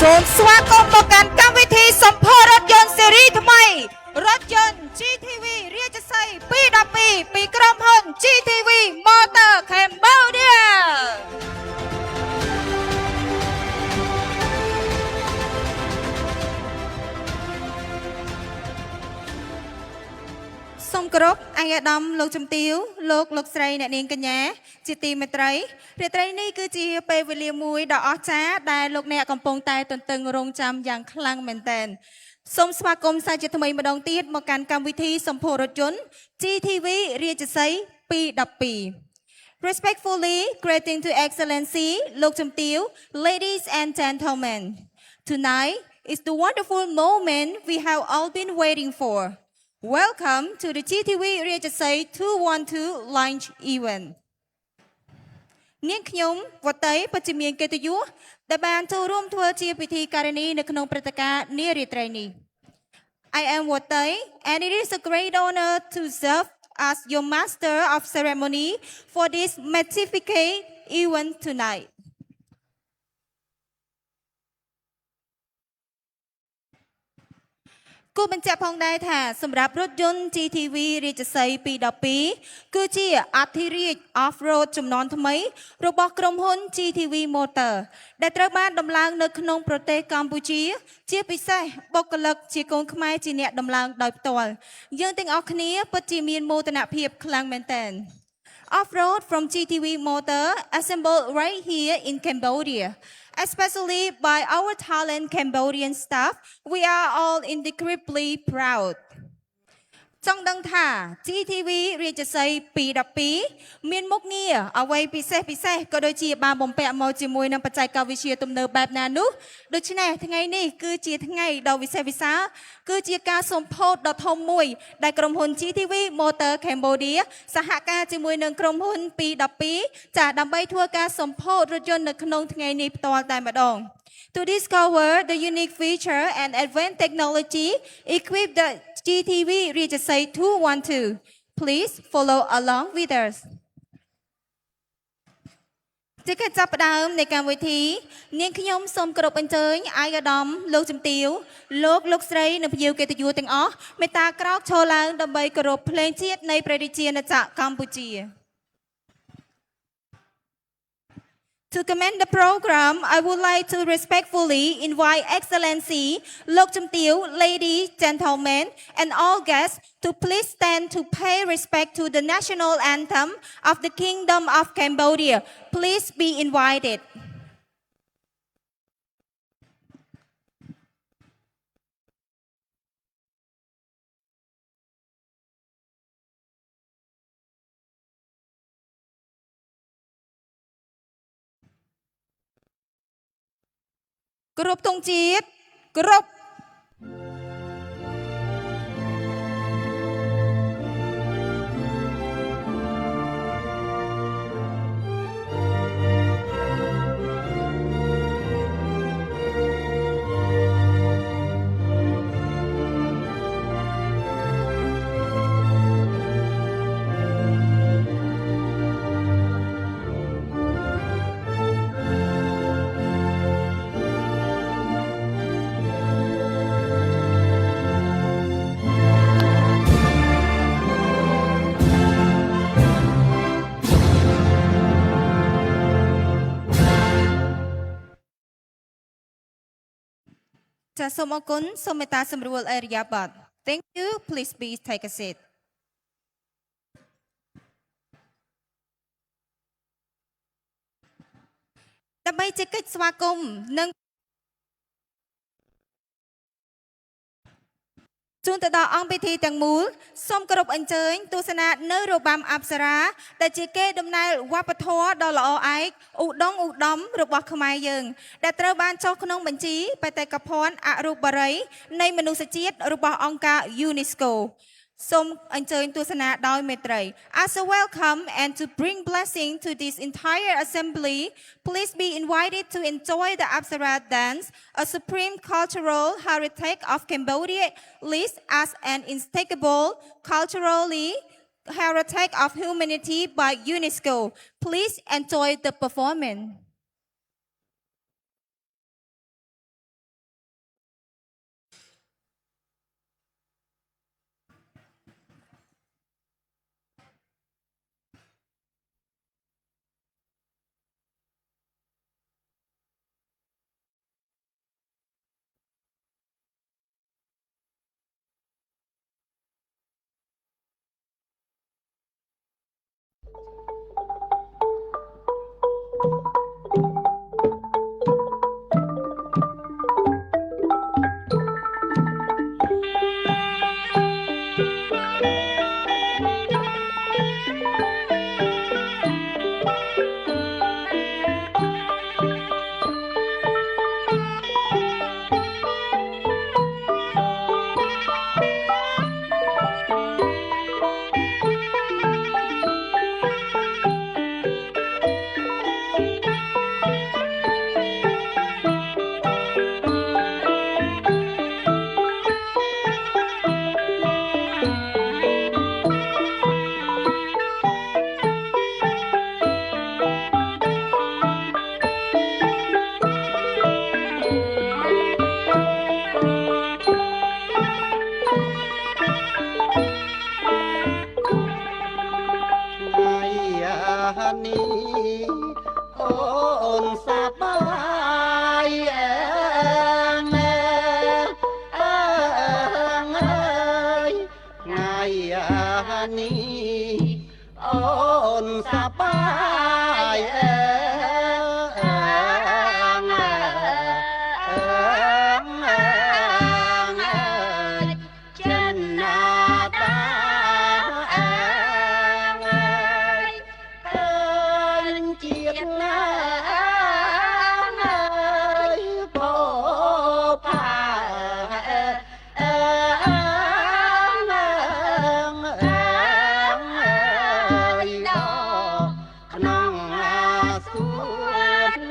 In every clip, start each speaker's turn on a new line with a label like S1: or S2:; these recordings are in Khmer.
S1: សូមស្វាគមន៍មកកាន់កម្មវិធីសម្ភាររថយន្តស៊េរីថ្មីរថយន្ត GTV រាជសី212ពីក្រុមហ៊ុន GTV Motor Cambodia សូមគោរពអាយដាមលោកជំទាវលោកស្រីអ្នកនាងកញ្ញាជាទីមេត្រីរាត្រីនេះគឺជាពេលវេលាមួយដ៏អស្ចារ្យដែលលោកអ្នកកំពុងតែទន្ទឹងរង់ចាំយ៉ាងខ្លាំងមែនទែនសូមស្វាគមន៍សាជាថ្មីម្ដងទៀតមកកាន់កម្មវិធីសម្ភាររថយន្ត GTV រាជសី212 Respectfully greeting to Excellency លោកជំទាវ Ladies and gentlemen Tonight is the wonderful moment we have all been waiting for Welcome to the GTV រាជសី212 launch event នាងខ្ញុំវតីបច្ចមានកិត្តិយសដែលបានចូលរួមធ្វើជាពិធីការនីនៅក្នុងព្រឹត្តិការណ៍នារាត្រីនេះ I am Watai and it is a great honor to serve as your master of ceremony for this magnificent event tonightគូបញ្ជាក់ផងដែរថាសម្រាប់រថយន្ត GTV រាជសី212គឺជាអធិរាជ Off-road ចំនួនថ្មីរបស់ក្រុមហ៊ុន GTV Motor ដែលត្រូវបានដំឡើងនៅក្នុងប្រទេសកម្ពុជាជាពិសេសបុគ្គលិកជាកូនខ្មែរជាអ្នកដំឡើងដោយផ្ទាល់យើងទាំងអស់គ្នាពិតជាមានមោទនភាពខ្លាំងមែនទែន Off-road from GTV Motor assembled right here in Cambodia Especially by our talent Cambodian staff, we are all incredibly proud. ចង់ដឹងថា GTV រាជសី212មានមុខងារអ្វីពិសេសក៏ដូចជាបានបំពាក់មកជាមួយនឹងបច្ចេកវិទ្យាទំនើបបែបណានោះដូច្នេះថ្ងៃនេះគឺជាថ្ងៃដ៏វិសេសវិសាលគឺជាការសម្ពោធដ៏ធំមួយដែលក្រុមហ៊ុន GTV Motor Cambodia សហការជាមួយនឹងក្រុមហ៊ុន212ចាដើម្បីធ្វើការសម្ពោធរថយន្តនៅក្នុងថ្ងៃនេះផ្ទាល់តែម្ដងTo discover the unique feature and advanced technology equipped the GTV រាជសី212 Please follow along with us ជាកិច្ចចាប់ផ្ដើមនៃកម្មវិធីនាងខ្ញុំសូមគោរពអញ្ជើញអាយដាមលោកជំទាវលោកស្រីនិងភ្ញៀវកិត្តិយសទាំងអស់មេត្តាក្រោកឈរឡើងដើម្បីគោរពភ្លេងជាតិនៃព្រះរាជាណាចក្រកម្ពុជា To commend the program, I would like to respectfully invite Excellency Lok Chumtieu, ladies, gentlemen, and all guests to please stand to pay respect to the national anthem of the Kingdom of Cambodia. Please be invited. Group ទង់ជាតិ Groupចាសូមអរគុណសូមមេត្តាសម្រួលអរិយាប័ត្រ Thank you please be take a seat ដើម្បីជាកិច្ចស្វាគមន៍និងជូនទៅដល់អង្គពិធីទាំងមូលសូមគោរពអញ្ជើញទស្សនានៅរបាំអប្សរាដែលជាកេរដំណែលវប្បធម៌ដ៏ល្អឯកឧត្តមរបស់ខ្មែរយើងដែលត្រូវបានចុះក្នុងបញ្ជីបេតិកភណ្ឌអរូបិរីនៃមនុស្សជាតិរបស់អង្គការ UNESCO សូមអញ្ជើញទស្សនាដោយមេត្រី As a welcome and to bring blessing to this entire assembly please be invited to enjoy the Apsara dance a supreme cultural heritage of Cambodia list as an instinctable culturally heritage of humanity by UNESCO please enjoy the performance
S2: នេះអូនសប្បាយអើយថ្ងៃនេះអូនសប្បាយចិនណាតាជាតិណាផោផាក្នុងសួន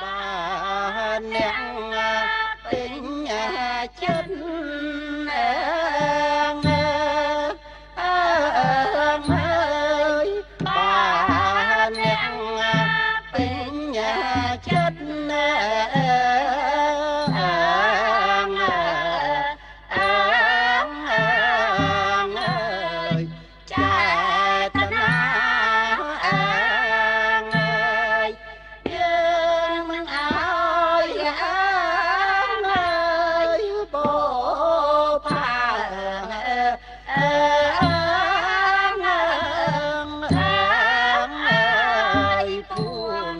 S2: បានអ្នកពេញចិត្តចិត្តណាចេតនាយើងមិនអើយបផាពួង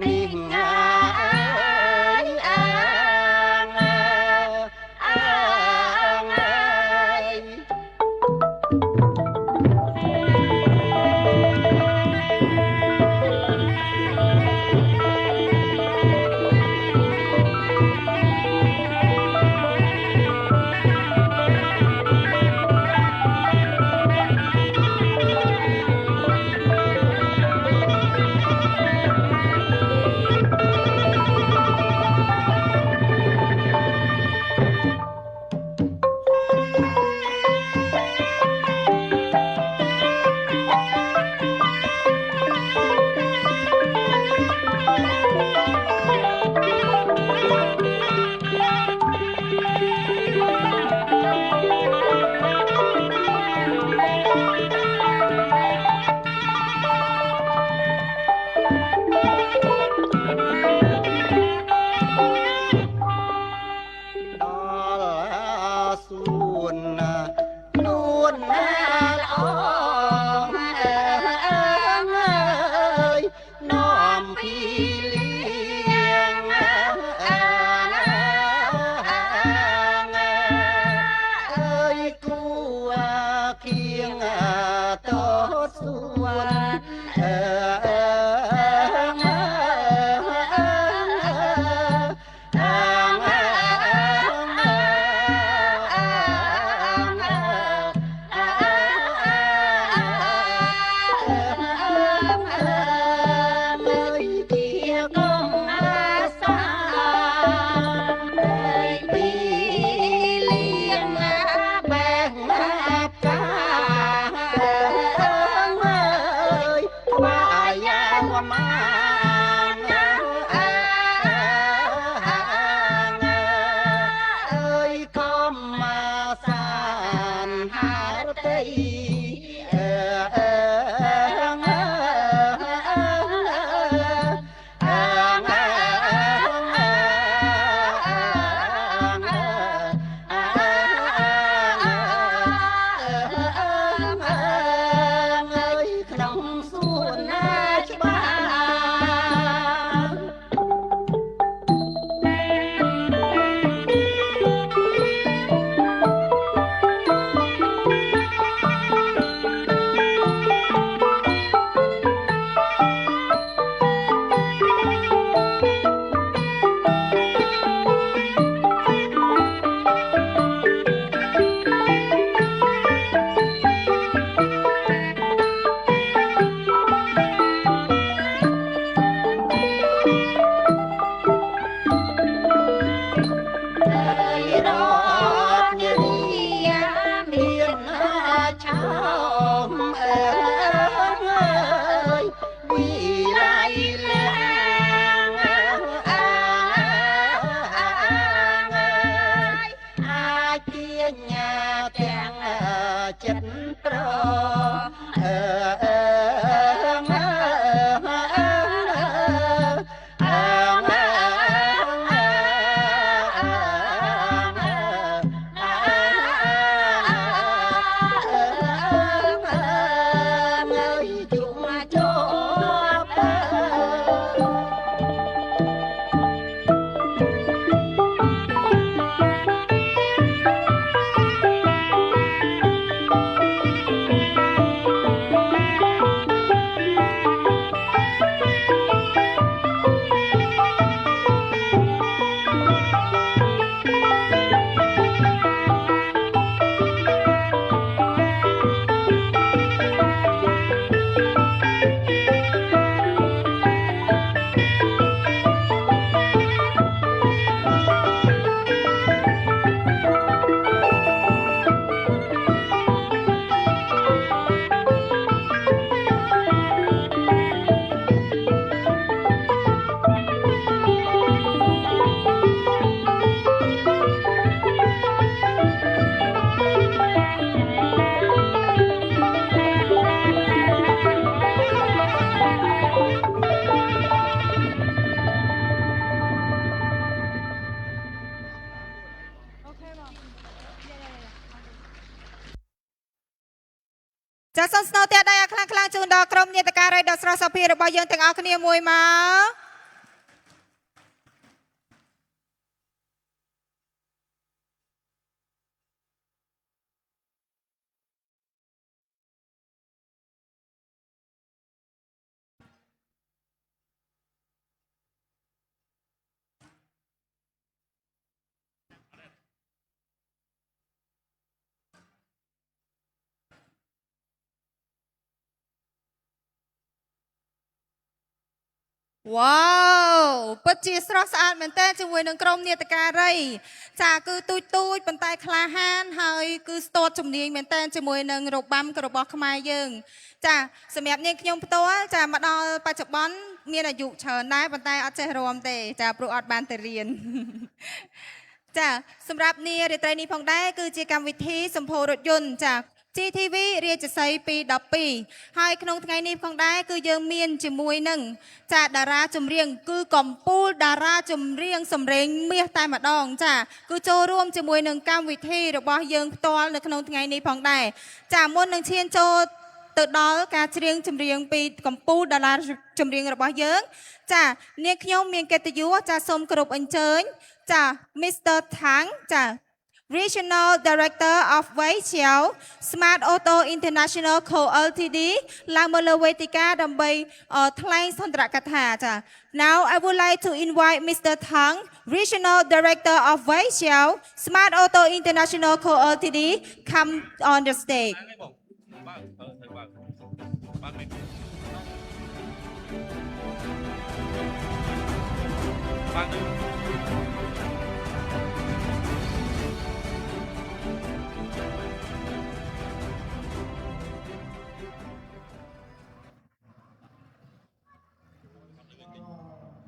S2: នេះងាសួននួនណាល្អនាំពីលៀងគួគៀងតសួន
S1: សូមស្នើតែដៃឲ្យខ្លាំងៗជូនដល់ក្រុមញាតិការីដ៏ស្រស់សោភារបស់យើងទាំងអស់គ្នាមួយមក Wow ពិតជាស្រស់ស្អាតមែនតើជាមួយនឹងក្រុមនាដការីចាគឺទូចប៉ុន្តែក្លាហានហើយគឺស្ទាត់ជំនាញមែនតើជាមួយនឹងរបាំរបស់ខ្មែរយើងចាសម្រាប់នាងខ្ញុំផ្ទាល់ចាមកដល់បច្ចុប្បន្នមានអាយុច្រើនដែរប៉ុន្តែអត់ចេះរាំទេចាព្រោះអត់បានទៅរៀន ចាសម្រាប់នារាត្រីនេះផងដែរគឺជាកម្មវិធីសម្ពោធរថយន្តចា GTV រាជសីពី12ហើយក្នុងថ្ងៃនេះផងដែរគឺយើងមានជាមួយនឹងចាតារាចម្រៀងគឺកំពូលតារាចម្រៀងសម្លេងមាសតែម្ដងចាគឺចូលរួមជាមួយនឹងកម្មវិធីរបស់យើងផ្ទាល់នៅក្នុងថ្ងៃនេះផងដែរចាមុននឹងឈានចូលទៅដល់ការច្រៀងចម្រៀងពីកំពូលតារាចម្រៀងរបស់យើងចានាងខ្ញុំមានកិត្តិយសចាសូមគោរពអញ្ជើញចា Mr. Thang ចា Regional Director of Wai Chiao Smart Auto International Co Ltd ឡើងមកលើវេទិកាដើម្បីថ្លែងសន្ទរកថាចា Now I would like to invite Mr. Thang Regional Director of Wai Chiao Smart Auto International Co Ltd come on the stage
S3: បាទ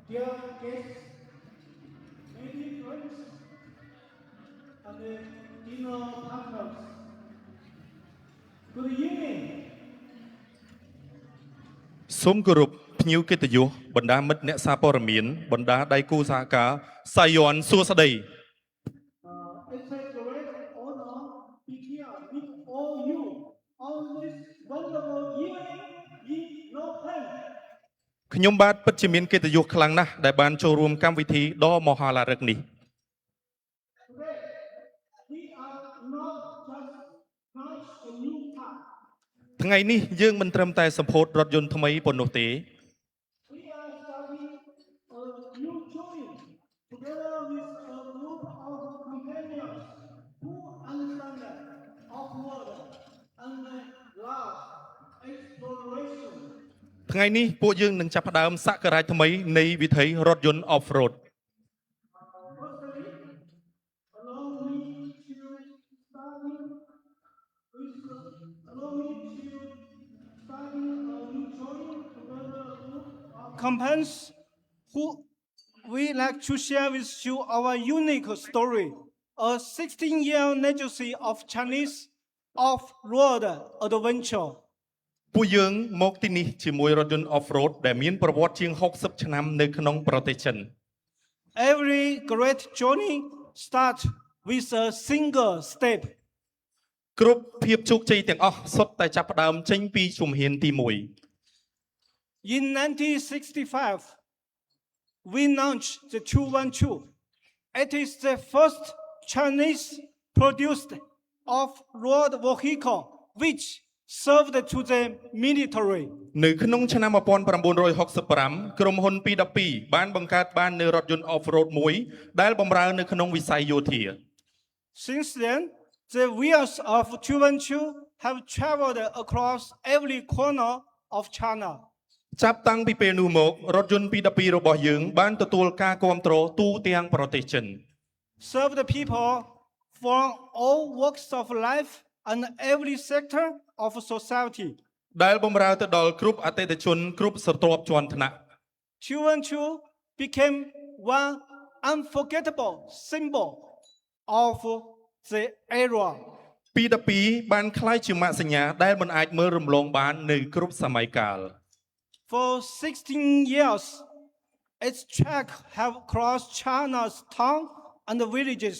S4: Dear guests, lady friends, and dinner partners, good evening.
S3: សូមគោរពភ្ញៀវកិត្តិយសបណ្ដាមិត្តអ្នកសារព័ត៌មានបណ្ដាដៃគូសហការសាយ័នសួស្ដី
S4: It's a great honor to be here with all you on this wonderful evening in Northern.
S3: ខ្ញុំបាទពិតជាមានកិត្តិយសខ្លាំងណាស់ដែលបានចូលរួមកម្មវិធីដ៏មហាឡារឹកនេះ
S4: Today, we are not just launch a new car.
S3: ថ្ងៃនេះយើងមិនត្រឹមតែសម្ពោធរថយន្តថ្មីប៉ុណ្ណោះទេ
S4: We are starting a new journey together with a group of companions who understand off-road and love exploration.
S3: ថ្ងៃនេះពួកយើងនឹងចាប់ផ្ដើមសក្ការៈថ្មីនៃវិថីរថយន្ត Off-road
S4: Firstly, allow me to starting a new journey together group of companions who we like to share with you our unique story, a 16-year legacy of Chinese off-road adventure.
S3: ពួកយើងមកទីនេះជាមួយរថយន្ត Off-road ដែលមានប្រវត្តិជាង60ឆ្នាំនៅក្នុងប្រទេសចិន
S4: Every great journey starts with a single step.
S3: គ្រប់ភាពជោគជ័យទាំងអស់សុទ្ធតែចាប់ផ្ដើមចេញពីជំហានទី
S4: In 1965, we launched the 212. It is the first Chinese-produced off-road vehicle which served to the military.
S3: 1នៅក្នុងឆ្នាំ1965ក្រុមហ៊ុន P12 បានបង្កើតបាននូវរថយន្ត Off-road មួយដែលបម្រើនៅក្នុងវិស័យយោធា
S4: Since then, the wheels of 212 have traveled across every corner of China.
S3: ចាប់តាំងពីពេលនោះមករថយន្ត P12 របស់យើងបានទទួលការគាំទ្រទូទាំងប្រទេសចិន
S4: Serve the people from all walks of life and every sector of society.
S3: ដែលបម្រើទៅដល់គ្រប់អតិថិជនគ្រប់ស្រទាប់ជាន់ថ្នាក់
S4: 212 became one unforgettable symbol of the era.
S3: P12 បានក្លាយជាម៉ាកសញ្ញាដែលមិនអាចមើលរំលងបាននៅគ្រប់សម័យកាល
S4: For 16 years, its track have crossed China's town and villages.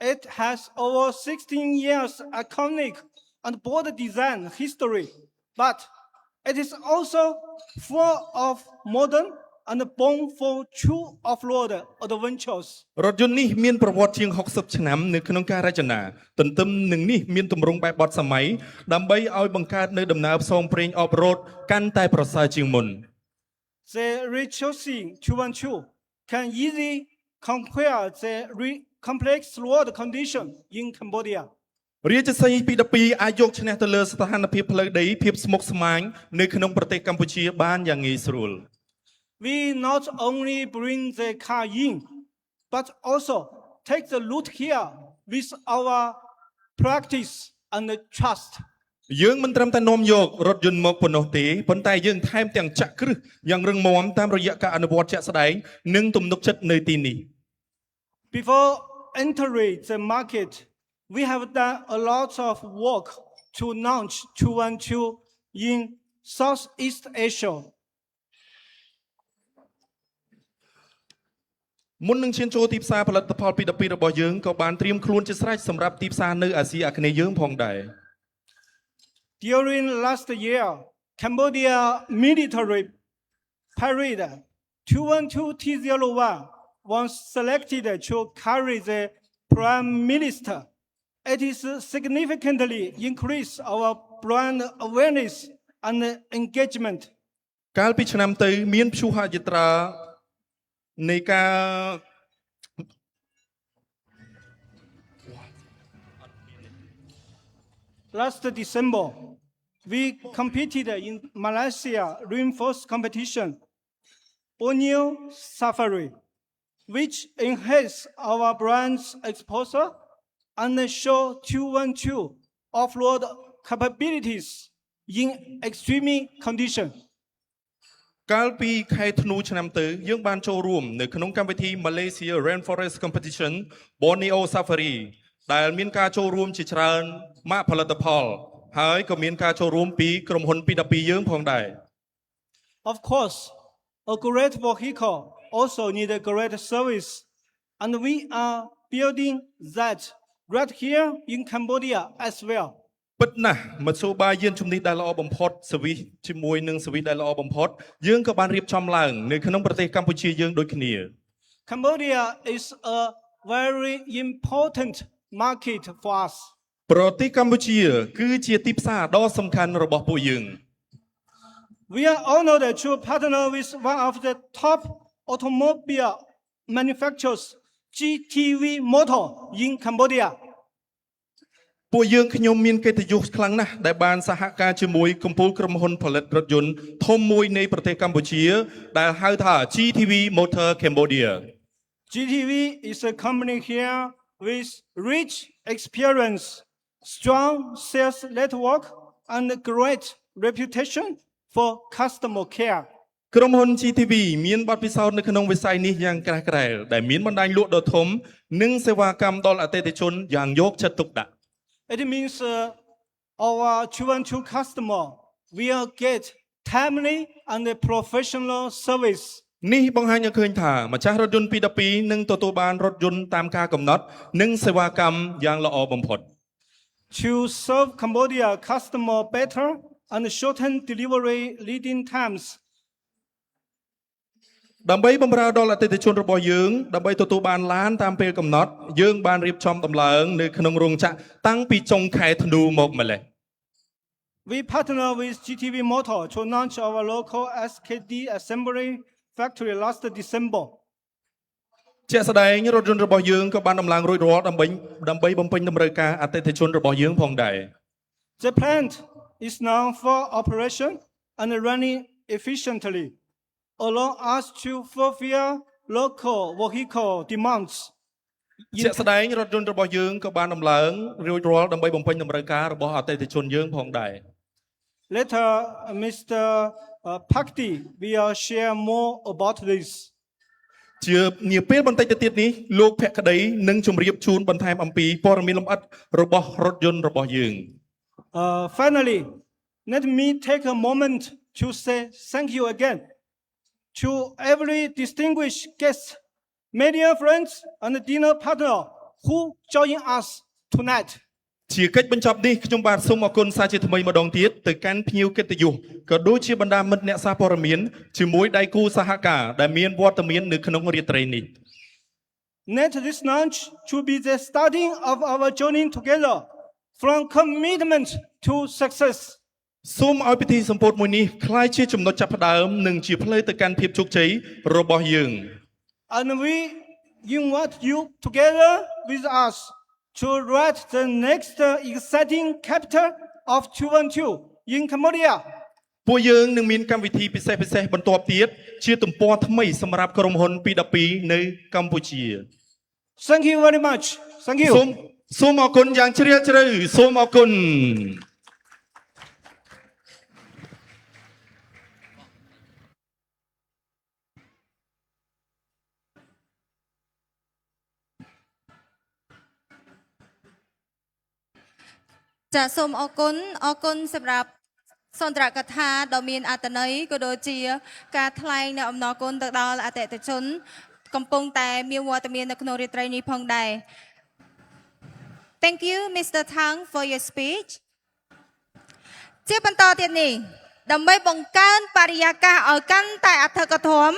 S4: It has over 16 years iconic and bold design history, but it is also full of modern and born for true off-road adventures.
S3: រថយន្តនេះមានប្រវត្តិជាង60ឆ្នាំនៅក្នុងការរចនាទន្ទឹមនឹងនេះមានទម្រង់បែបបទសម័យដើម្បីឲ្យបង្កើតនៅដំណើរផ្សងព្រេងអបរ៉ូតកាន់តែប្រសើរជាងមុន
S4: The Richosi 212 can easily conquer the complex road condition in Cambodia.
S3: រាជសីពី12អាចយកឈ្នះទៅលើស្ថានភាពផ្លូវដីភាពស្មុគស្មាញនៅក្នុងប្រទេសកម្ពុជាបានយ៉ាងងាយស្រួល
S4: We not only bring the car in, but also take the route here with our practice and trust.
S3: យើងមិនត្រឹមតែនាំយករថយន្តមកប៉ុណ្ណោះទេប៉ុន្តែយើងថែមទាំងចាក់គ្រឹះយ៉ាងរឹងមាំតាមរយៈការអនុវត្តជាក់ស្ដែងនិងទំនុកចិត្តនៅទីនេះ
S4: Before entering the market, we have done a lot of work to launch 212 in Southeast Asia.
S3: មុននឹងឈានចូលទីផ្សារផលិតផលពី12របស់យើងក៏បានត្រៀមខ្លួនជាស្រេចសម្រាប់ទីផ្សារនៅអាស៊ីអាគ្នេយ៍យើងផងដែរ
S4: During last year, Cambodia military parade 212T01 was selected to carry the Prime Minister. It is significantly increased our brand awareness and engagement.
S3: កាលពីឆ្នាំទៅមានព្យុហយាត្រានៃការ
S4: Last December, we competed in Malaysia reinforced competition, Borneo Safari, which enhanced our brand's exposure and show 212 off-road capabilities in extreme conditions.
S3: កាលពីខែធ្នូឆ្នាំទៅយើងបានចូលរួមនៅក្នុងកម្មវិធី Malaysia Rainforest Competition Borneo Safari ដែលមានការចូលរួមជាច្រើនម៉ាកផលិតផលហើយក៏មានការចូលរួមពីក្រុមហ៊ុនពី12យើងផងដែរ
S4: Of course, a great vehicle also needs a great service, and we are building that right here in Cambodia as well.
S3: ពិតណាស់មធ្យោបាយយានជំនិះដែលល្អបំផុតសវិសជាមួយនឹងសវិសដែលល្អបំផុតយើងក៏បានរៀបចំឡើងនៅក្នុងប្រទេសកម្ពុជាយើងដូចគ្នា
S4: Cambodia is a very important market for us.
S3: ប្រទេសកម្ពុជាគឺជាទីផ្សារដ៏សំខាន់របស់ពួកយើង
S4: We are honored to partner with one of the top automobile manufacturers, GTV Motor, in Cambodia.
S3: ពួកយើងខ្ញុំមានកិត្តិយសខ្លាំងណាស់ដែលបានសហការជាមួយកំពូលក្រុមហ៊ុនផលិតរថយន្តធំមួយនៃប្រទេសកម្ពុជាដែលហៅថា GTV Motor Cambodia.
S4: GTV is a company here with rich experience, strong sales network, and a great reputation for customer care.
S3: ក្រុមហ៊ុន GTV មានបទពិសោធន៍នៅក្នុងវិស័យនេះយ៉ាងក្រាស់ក្រែលដែលមានបណ្ដាញលក់ដ៏ធំនិងសេវាកម្មដល់អតិថិជនយ៉ាងយកចិត្តទុកដាក់
S4: It means our 212 customer will get timely and professional service.
S3: នេះបង្ហាញឲ្យឃើញថាម្ចាស់រថយន្តពី12នឹងទទួលបានរថយន្តតាមការកំណត់និងសេវាកម្មយ៉ាងល្អបំផុត
S4: To serve Cambodia customer better and shorten delivery leading times.
S3: ដើម្បីបម្រើដល់អតិថិជនរបស់យើងដើម្បីទទួលបានឡានតាមពេលកំណត់យើងបានរៀបចំដំឡើងនៅក្នុងរោងចក្រតាំងពីចុងខែធ្នូមកម្លេះ
S4: We partner with GTV Motor to launch our local SKD assembly factory last December.
S3: ជាក់ស្ដែងរថយន្តរបស់យើងក៏បានដំឡើងរួចរាល់ដើម្បីបំពេញតម្រូវការអតិថិជនរបស់យើងផងដែរ
S4: The plant is now for operation and running efficiently, allowing us to fulfill local vehicle demands.
S3: ជាក់ស្ដែងរថយន្តរបស់យើងក៏បានដំឡើងរួចរាល់ដើម្បីបំពេញតម្រូវការរបស់អតិថិជនយើងផងដែរ
S4: Later, Mr. Pakdi will share more about this.
S3: ជានាពេលបន្តិចទៅទៀតនេះលោកភក្តីនឹងជម្រាបជូនបន្ថែមអំពីព័ត៌មានលម្អិតរបស់រថយន្តរបស់យើង
S4: Finally, let me take a moment to say thank you again to every distinguished guest, media friends, and dinner partner who join us tonight.
S3: ជាកិច្ចបញ្ចប់នេះខ្ញុំបាទសូមអរគុណសាជាថ្មីម្ដងទៀតទៅកាន់ភ្ញៀវកិត្តិយសក៏ដូចជាបណ្ដាមិត្តអ្នកសារព័ត៌មានជាមួយដៃគូសហការដែលមានវត្តមាននៅក្នុងរាត្រីនេះ
S4: Let this launch to be the starting of our journey together from commitment to success.
S3: សូមឲ្យពិធីសម្ពោធមួយនេះក្លាយជាចំណុចចាប់ផ្ដើមនិងជាផ្លូវទៅកាន់ភាពជោគជ័យរបស់យើង
S4: And we invite you together with us to write the next exciting chapter of 2012 in Cambodia.
S3: ពួកយើងនឹងមានកម្មវិធីពិសេសបន្ទាប់ទៀតជាទំព័រថ្មីសម្រាប់ក្រុមហ៊ុន P12 នៅកម្ពុជា
S4: Thank you very much. Thank you.
S3: សូមអរគុណយ៉ាងជ្រាលជ្រៅសូមអរគុណ
S1: ចាសូមអរគុណសម្រាប់សន្ទរកថាដ៏មានអត្ថន័យក៏ដូចជាការថ្លែងនៅអំណរគុណទៅដល់អតិថិជនកំពុងតែមានវត្តមាននៅក្នុងរាត្រីនេះផងដែរ Thank you Mr. Thang for your speech ជាបន្តទៀតនេះដើម្បីបង្កើនបរិយាកាសឲ្យកាន់តែអធិកធម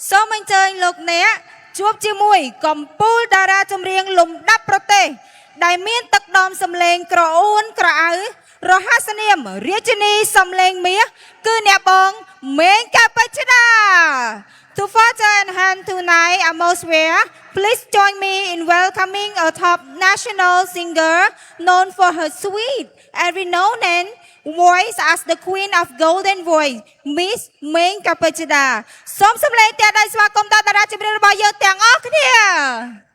S1: សូមអញ្ជើញលោកអ្នកជួបជាមួយកំពូលតារាចម្រៀងលំដាប់ប្រទេសដែលមានទឹកដមសម្លេងក្រអួនក្រអៅរហស្សនាមរាជិនីសម្លេងមាសគឺអ្នកបងមេងកាបច្ឆដា To further enhance tonight atmosphere, please join me in welcoming a top national singer known for her sweet and renowned voice as the Queen of Golden Voice, Miss Meng Kapachida. សូមសម្លេងតែដៃស្វាគមន៍ដល់តារាចម្រៀងរបស់យើងទាំងអស់គ្នា
S3: ស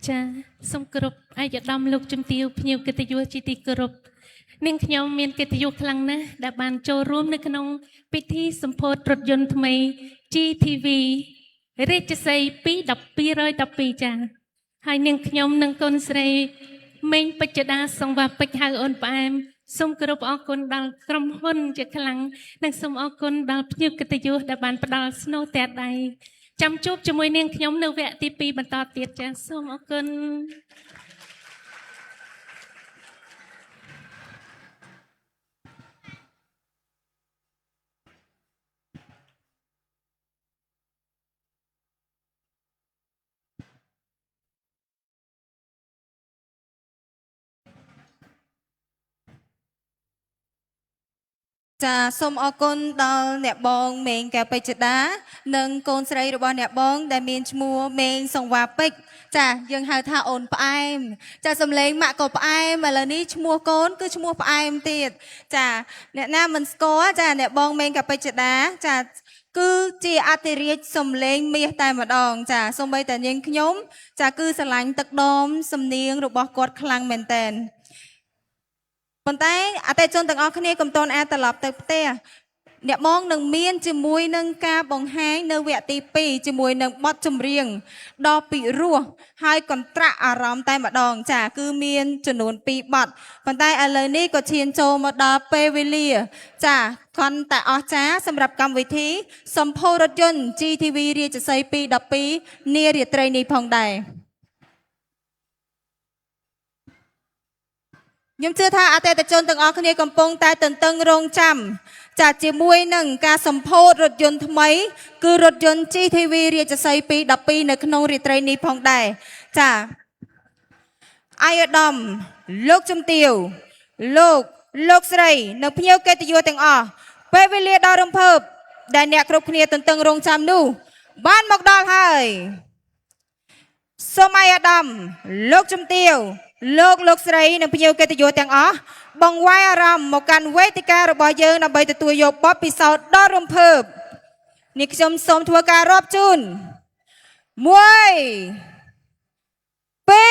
S5: ចាសូមគោរពអាយដាមលោកជំទាវភ្ញៀវកិត្តិយសជាទីគោរពនាងខ្ញុំមានកិត្តិយសខ្លាំងណាស់ដែលបានចូលរួមនៅក្នុងពិធីសម្ពោធរថយន្តថ្មី GTV រាជសី21212ចាហើយនាងខ្ញុំនិងកូនស្រីមេងពេជ្ជដាសង្វាពេជ្រហៅអូនផ្អែមសូមគោរពអរគុណដល់ក្រុមហ៊ុនជាខ្លាំងនិងសូមអរគុណដល់ភ្ញៀវកិត្តិយសដែលបានផ្ដល់ស្នូទែដៃចាំជួបជាមួយនាងខ្ញុំនៅវគ្គទី2បន្តទៀតចាសូមអរគុណ
S1: ចាសូមអរគុណដល់អ្នកបងមេងកែវពេជ្ជដានិងកូនស្រីរបស់អ្នកបងដែលមានឈ្មោះមេងសង្វាពេជ្រចាយើងហៅថាអូនផ្អែមចាសំឡេងម៉ាក់ក៏ផ្អែមឥឡូវនេះឈ្មោះកូនគឺឈ្មោះផ្អែមទៀតចាអ្នកណាមិនស្គាល់ចាអ្នកបងមេងកែវពេជ្ជដាចាគឺជាអធិរាជសំឡេងមាសតែម្ដងចាសូម្បីតែនាងខ្ញុំចាគឺស្រឡាញ់ទឹកដមសំនៀងរបស់គាត់ខ្លាំងមែនតើ ប៉ុន្តែអតិថិជនទាំងអស់គ្នាកុំតន់អាចត្រឡប់ទៅផ្ទះអ្នកបងនឹងមានជាមួយនឹងការបង្ហាញនៅវគ្គទី2ជាមួយនឹងបទចម្រៀងដ៏ពិរោះហើយកន្ត្រាក់អារម្មណ៍តែម្ដងចាគឺមានចំនួន2បទប៉ុន្តែឥឡូវនេះក៏ឈានចូលមកដល់ពេលវេលាចាគាត់តែអស្ចារ្យសម្រាប់កម្មវិធីសម្ពោធរថយន្ត GTV រាជសី212នារាត្រីនេះផងដែរ ខ្ញុំជឿថាអតិថិជនទាំងអស់គ្នាកំពុងតែទន្ទឹងរង់ចាំចាជាមួយនឹងការសម្ពោធរថយន្តថ្មីគឺរថយន្ត GTV រាជសី212នៅក្នុងរាត្រីនេះផងដែរចាអាយដាមលោកជំទាវលោកស្រីនិងភ្ញៀវកិត្តិយសទាំងអស់ពេលវេលាដ៏រំភើបដែលអ្នកគ្រប់គ្នាទន្ទឹងរង់ចាំនោះបានមកដល់ហើយ សូមអាយដាមលោកជំទាវលោកស្រីនិងភ្ញៀវកិត្តិយសទាំងអស់បង្វែរអារម្មណ៍មកកាន់វេទិការបស់យើងដើម្បីទទួលយកបទពិសោធន៍ដ៏រំភើបនេះខ្ញុំសូមធ្វើការរាប់ជូន 1 2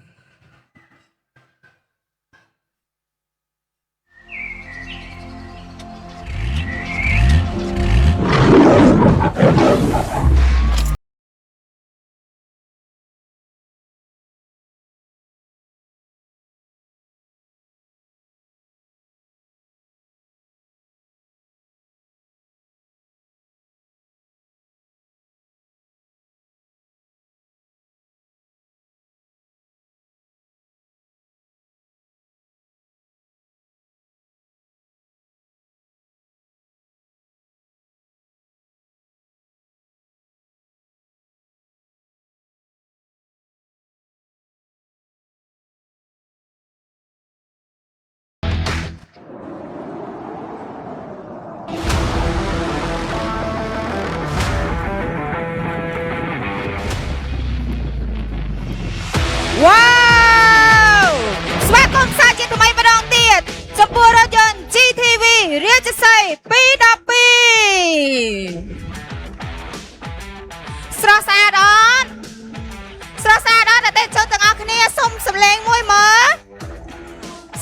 S1: 3 វ៉ាវស្វាគមន៍សាជាថ្មីម្ដងទៀតចំពោះរថយន្ត GTV រាជសី212ស្រស់ស្អាតអត់ស្រស់ស្អាតអត់អតិថិជនទាំងអស់គ្នាសុំសំឡេងមួយមើល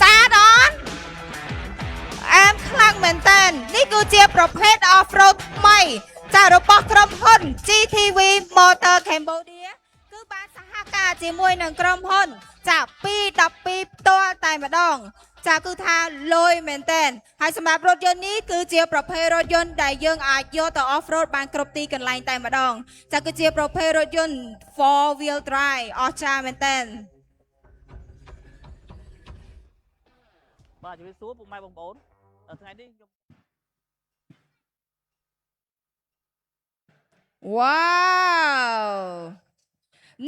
S1: ស្អាតអត់អែមខ្លាំងមែនតើនេះគឺជាប្រភេទ off-road ថ្មីចារបស់ក្រុមហ៊ុន GTV Motor Cambodia គឺបានសហការជាមួយនឹងក្រុមហ៊ុនចា212ផ្ទាល់តែម្ដងចាគឺថាលយមែនតើហើយសម្រាប់រថយន្តនេះគឺជាប្រភេទរថយន្តដែលយើងអាចយកទៅ off road បានគ្រប់ទីកន្លែងតែម្ដងចាគឺជាប្រភេទរថយន្ត 4 wheel drive អស្ចារ្យមែនតើ
S6: បាទជំរាបសួរពុកម៉ែបងប្អូនថ្ងៃនេះខ្ញុំ
S1: វ៉ាវ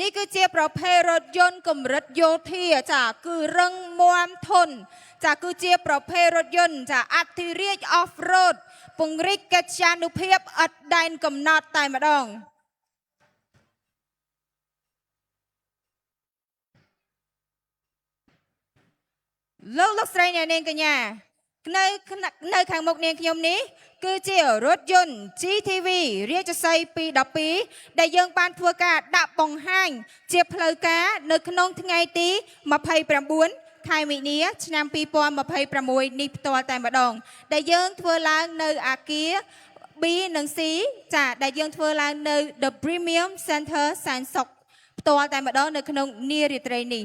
S1: នេះគឺជាប្រភេទរថយន្តកម្រិតយោធាចាគឺរឹងមាំធន់ចាគឺជាប្រភេទរថយន្តចាអធិរាជ off road ពង្រីកកិត្យានុភាពឥតដែនកំណត់តែម្ដងលោកស្រីអ្នកនាងកញ្ញា នៅខាងមុខនាងខ្ញុំនេះគឺជារថយន្ត GTV រាជសីห์212ដែលយើងបានធ្វើការដាក់បង្ហាញជាផ្លូវការនៅក្នុងថ្ងៃទី29ខែមីនា ឆ្នាំ2026នេះផ្ទាល់តែម្ដងដែលយើងធ្វើឡើងនៅអាគារ B និង C ចាដែលយើងធ្វើឡើងនៅ The Premium Center សានសុកផ្ទាល់តែម្ដងនៅក្នុងនារាត្រីនេះ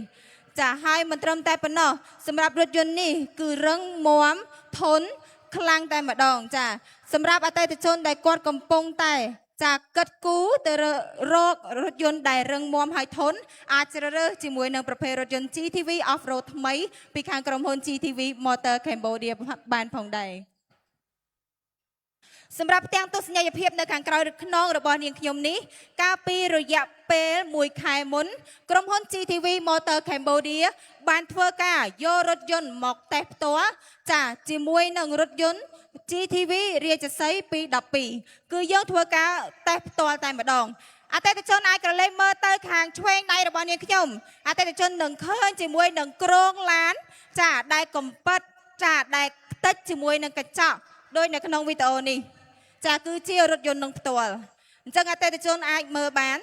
S1: ចាហើយមិនត្រឹមតែប៉ុណ្ណោះសម្រាប់រថយន្តនេះគឺរឹងមាំធន់ខ្លាំងតែម្ដងចាសម្រាប់អតិថិជនដែលគាត់កំពុងតែចាគិតគូរទៅរករថយន្តដែលរឹងមាំហើយធន់អាចជ្រើសរើសជាមួយនឹងប្រភេទរថយន្ត GTV Off-road ថ្មីពីខាងក្រុមហ៊ុន GTV Motor Cambodia បានផងដែរសម្រាប់ទាំងទស្សនីយភាពនៅខាងក្រោយខ្នងរបស់នាងខ្ញុំនេះកាលពីរយៈពេល1ខែមុនក្រុមហ៊ុន GTV Motor Cambodia បានធ្វើការយករថយន្តមកតេស្តផ្ទាល់ចាជាមួយនឹងរថយន្ត GTV រាជសីห์212គឺយើងធ្វើការតេស្តផ្ទាល់តែម្ដងអតិថិជនអាចក្រឡេកមើលទៅខាងឆ្វេងដៃរបស់នាងខ្ញុំអតិថិជននឹងឃើញជាមួយនឹងក្រងឡានចាដែលកំប៉ិតចាដែលខ្ទេចជាមួយនឹងកញ្ចក់ដោយនៅក្នុងវីដេអូនេះចាគឺជារថយន្តនឹងផ្ទាល់អញ្ចឹងអតិថិជនអាចមើលបាន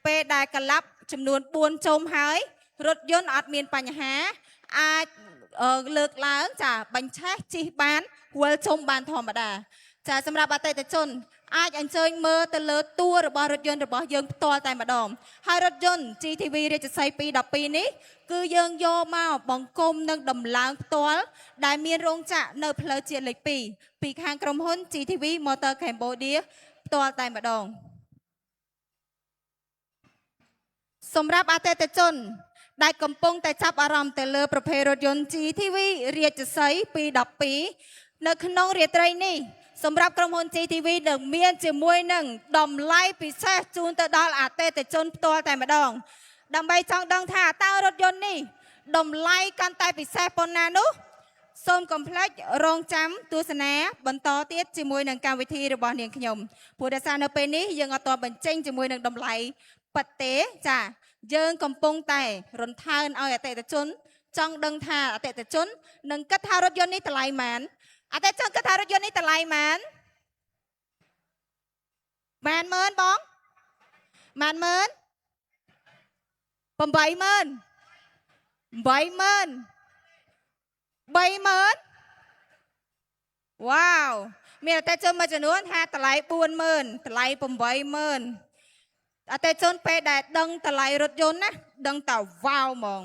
S1: ពេលដែលកលាប់ចំនួន4ជុំហើយរថយន្តអត់មានបញ្ហាអាចលើកឡើងចាបញ្ឆេះជិះបានវិលជុំបានធម្មតាចាសម្រាប់អតិថិជនអាចអញ្ជើញមើលទៅលើតួរបស់រថយន្តរបស់យើងផ្ទាល់តែម្ដងហើយរថយន្ត GTV រាជសីห์212នេះគឺយើងយកមកបង្គុំនឹងដំឡើងផ្ទាល់ដែលមានរោងចក្រនៅផ្លូវជាតិលេខ2ពីខាងក្រុមហ៊ុន GTV Motor Cambodia ផ្ទាល់តែម្ដងសម្រាប់អតិថិជនដែលកំពុងតែចាប់អារម្មណ៍ទៅលើប្រភេទរថយន្ត GTV រាជសីห์212នៅក្នុងរាត្រីនេះសម្រាប់ក្រុមហ៊ុន GTV នឹងមានជាមួយនឹងតម្លៃពិសេសជូនទៅដល់អតិថិជនផ្ទាល់តែម្ដងដើម្បីចង់ដឹងថាតើរថយន្តនេះតម្លៃកាន់តែពិសេសប៉ុណ្ណានោះសូមកុំភ្លេចរងចាំទស្សនាបន្តទៀតជាមួយនឹងកម្មវិធីរបស់នាងខ្ញុំព្រោះដោយសារនៅពេលនេះយើងអត់ទាន់បញ្ចេញជាមួយនឹងតម្លៃប៉ាត់ទេចាយើងកំពុងតែរំថើនឲ្យអតិថិជនចង់ដឹងថាអតិថិជននឹងគិតថារថយន្តនេះតម្លៃប៉ុន្មានអតិថិជនគិតថារថយន្តនេះតម្លៃប៉ុន្មានម៉ឺនបងប៉ុន្មានម៉ឺន80000 វ៉ាវមានអតិថិជនមួយចំនួនថាតម្លៃ40000តម្លៃ80000អតិថិជនពេលដែលដឹងតម្លៃរថយន្តណាដឹងតែវ៉ាវហ្មង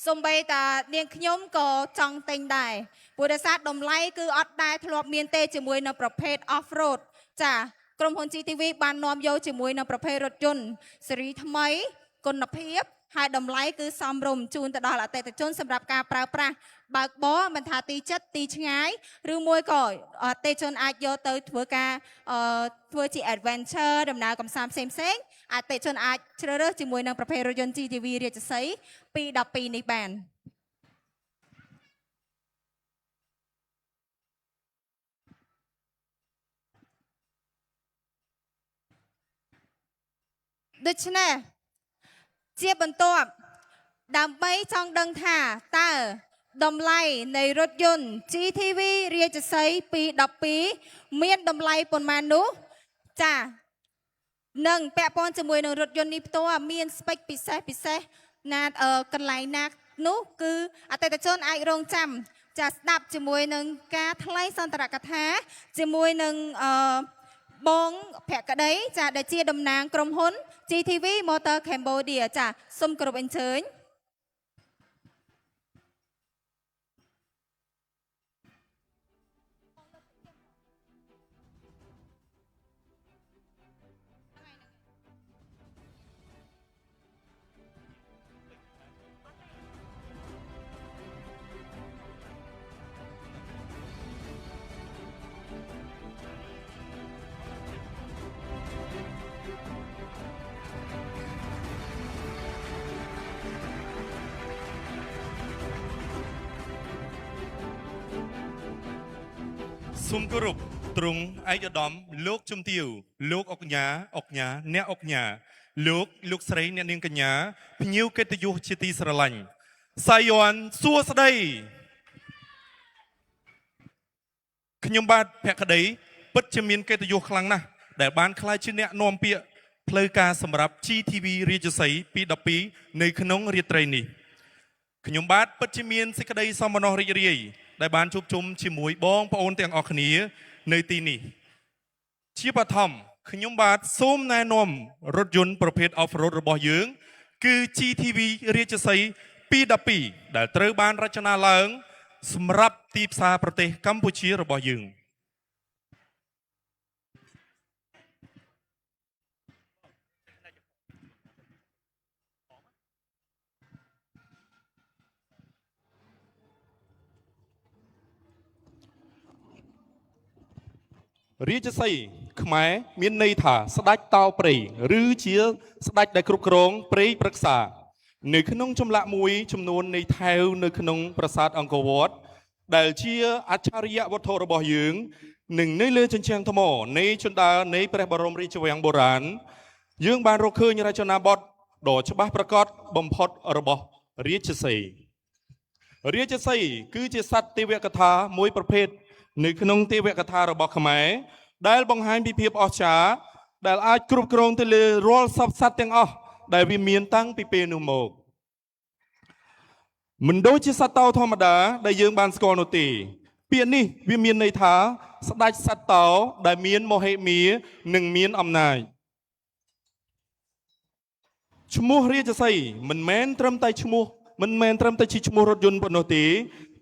S1: សំបីតានាងខ្ញុំក៏ចង់ទិញដែរព្រោះដោយសារតម្លៃគឺអត់ដែលធ្លាប់មានទេជាមួយនៅប្រភេទ off road ចាក្រុមហ៊ុន GTV បាននាំយកជាមួយនៅប្រភេទរថយន្តស៊េរីថ្មីគុណភាពហើយតម្លៃគឺសមរម្យជូនទៅដល់អតិថិជនសម្រាប់ការប្រើប្រាស់បើកបរមិនថាទីជិតទីឆ្ងាយឬមួយក៏អតិថិជនអាចយកទៅធ្វើការធ្វើជា adventure ដំណើរកម្សាន្តផ្សេងៗអតិថិជនអាចជ្រើសរើសជាមួយនឹងប្រភេទរថយន្ត GTV រាជសីห์212នេះបានដូច្នេះជាបន្ទាប់ដើម្បីចង់ដឹងថាតើតម្លៃនៃរថយន្ត GTV រាជសីห์212មានតម្លៃប៉ុន្មាននោះចានឹងពាក់ព័ន្ធជាមួយនឹងរថយន្តនេះផ្ទាល់មានស្ពេកពិសេសណាកន្លែងណានោះគឺអតិថិជនអាចរងចាំចាស្ដាប់ជាមួយនឹងការថ្លែងសន្ទរកថាជាមួយនឹងបងភក្តីចាដែលជាតំណាងក្រុមហ៊ុន GTV Motor Cambodia ចាសូមគោរពអញ្ជើញ
S3: សូមគោរពទ្រង់ឯកឧត្តមលោកជំទាវលោកអុកញ៉ាអ្នកអុកញ៉ាលោកស្រីអ្នកនាងកញ្ញាភ្ញៀវកិត្តិយសជាទីស្រឡាញ់សាយ័នសួស្តី ខ្ញុំបាទភក្តីពិតជាមានកិត្តិយសខ្លាំងណាស់ដែលបានក្លាយជាអ្នកនាំពាក្យផ្លូវការសម្រាប់ GTV រាជសីពី12នៅក្នុងរាត្រីនេះខ្ញុំបាទពិតជាមានសេចក្តីសប្បុរសរីករាយដែលបានជួបជុំជាមួយបងប្អូនទាំងអស់គ្នានៅទីនេះជាបឋមខ្ញុំបាទសូមណែនាំរថយន្តប្រភេទ Off-road របស់យើងគឺ GTV រាជសី212ដែលត្រូវបានរចនាឡើងសម្រាប់ទីផ្សារប្រទេសកម្ពុជារបស់យើងរាជសីខ្មែរមានន័យថាស្ដេចតោព្រៃឬជាស្ដេចដែលគ្រប់គ្រងព្រៃព្រឹក្សានៅក្នុងចម្លាក់មួយចំនួននៃថែវនៅក្នុងប្រាសាទអង្គរវត្តដែលជាអច្ឆរិយវត្ថុរបស់យើងនិងនៅលើជញ្ជាំងថ្មនៃជណ្ដើរនៃព្រះបរមរាជវាំងបុរាណយើងបានរកឃើញរចនាបថដ៏ច្បាស់ប្រាកដបំផុតរបស់រាជសីរាជសីគឺជាសត្វទេវកថាមួយប្រភេទនៅក្នុងទេវកថារបស់ខ្មែរដែលបង្ហាញពីភាពអស្ចារ្យដែលអាចគ្រប់គ្រងទៅលើរាល់សពសត្វទាំងអស់ដែលវាមានតាំងពីពេលនោះមកមិនដូចជាសត្វតោធម្មតាដែលយើងបានស្គាល់នោះទេពាក្យនេះវាមានន័យថាស្ដេចសត្វតោដែលមានមហិមានិងមានអំណាចឈ្មោះរាជសីមិនមែនត្រឹមតែជាឈ្មោះរថយន្តប៉ុណ្ណោះទេ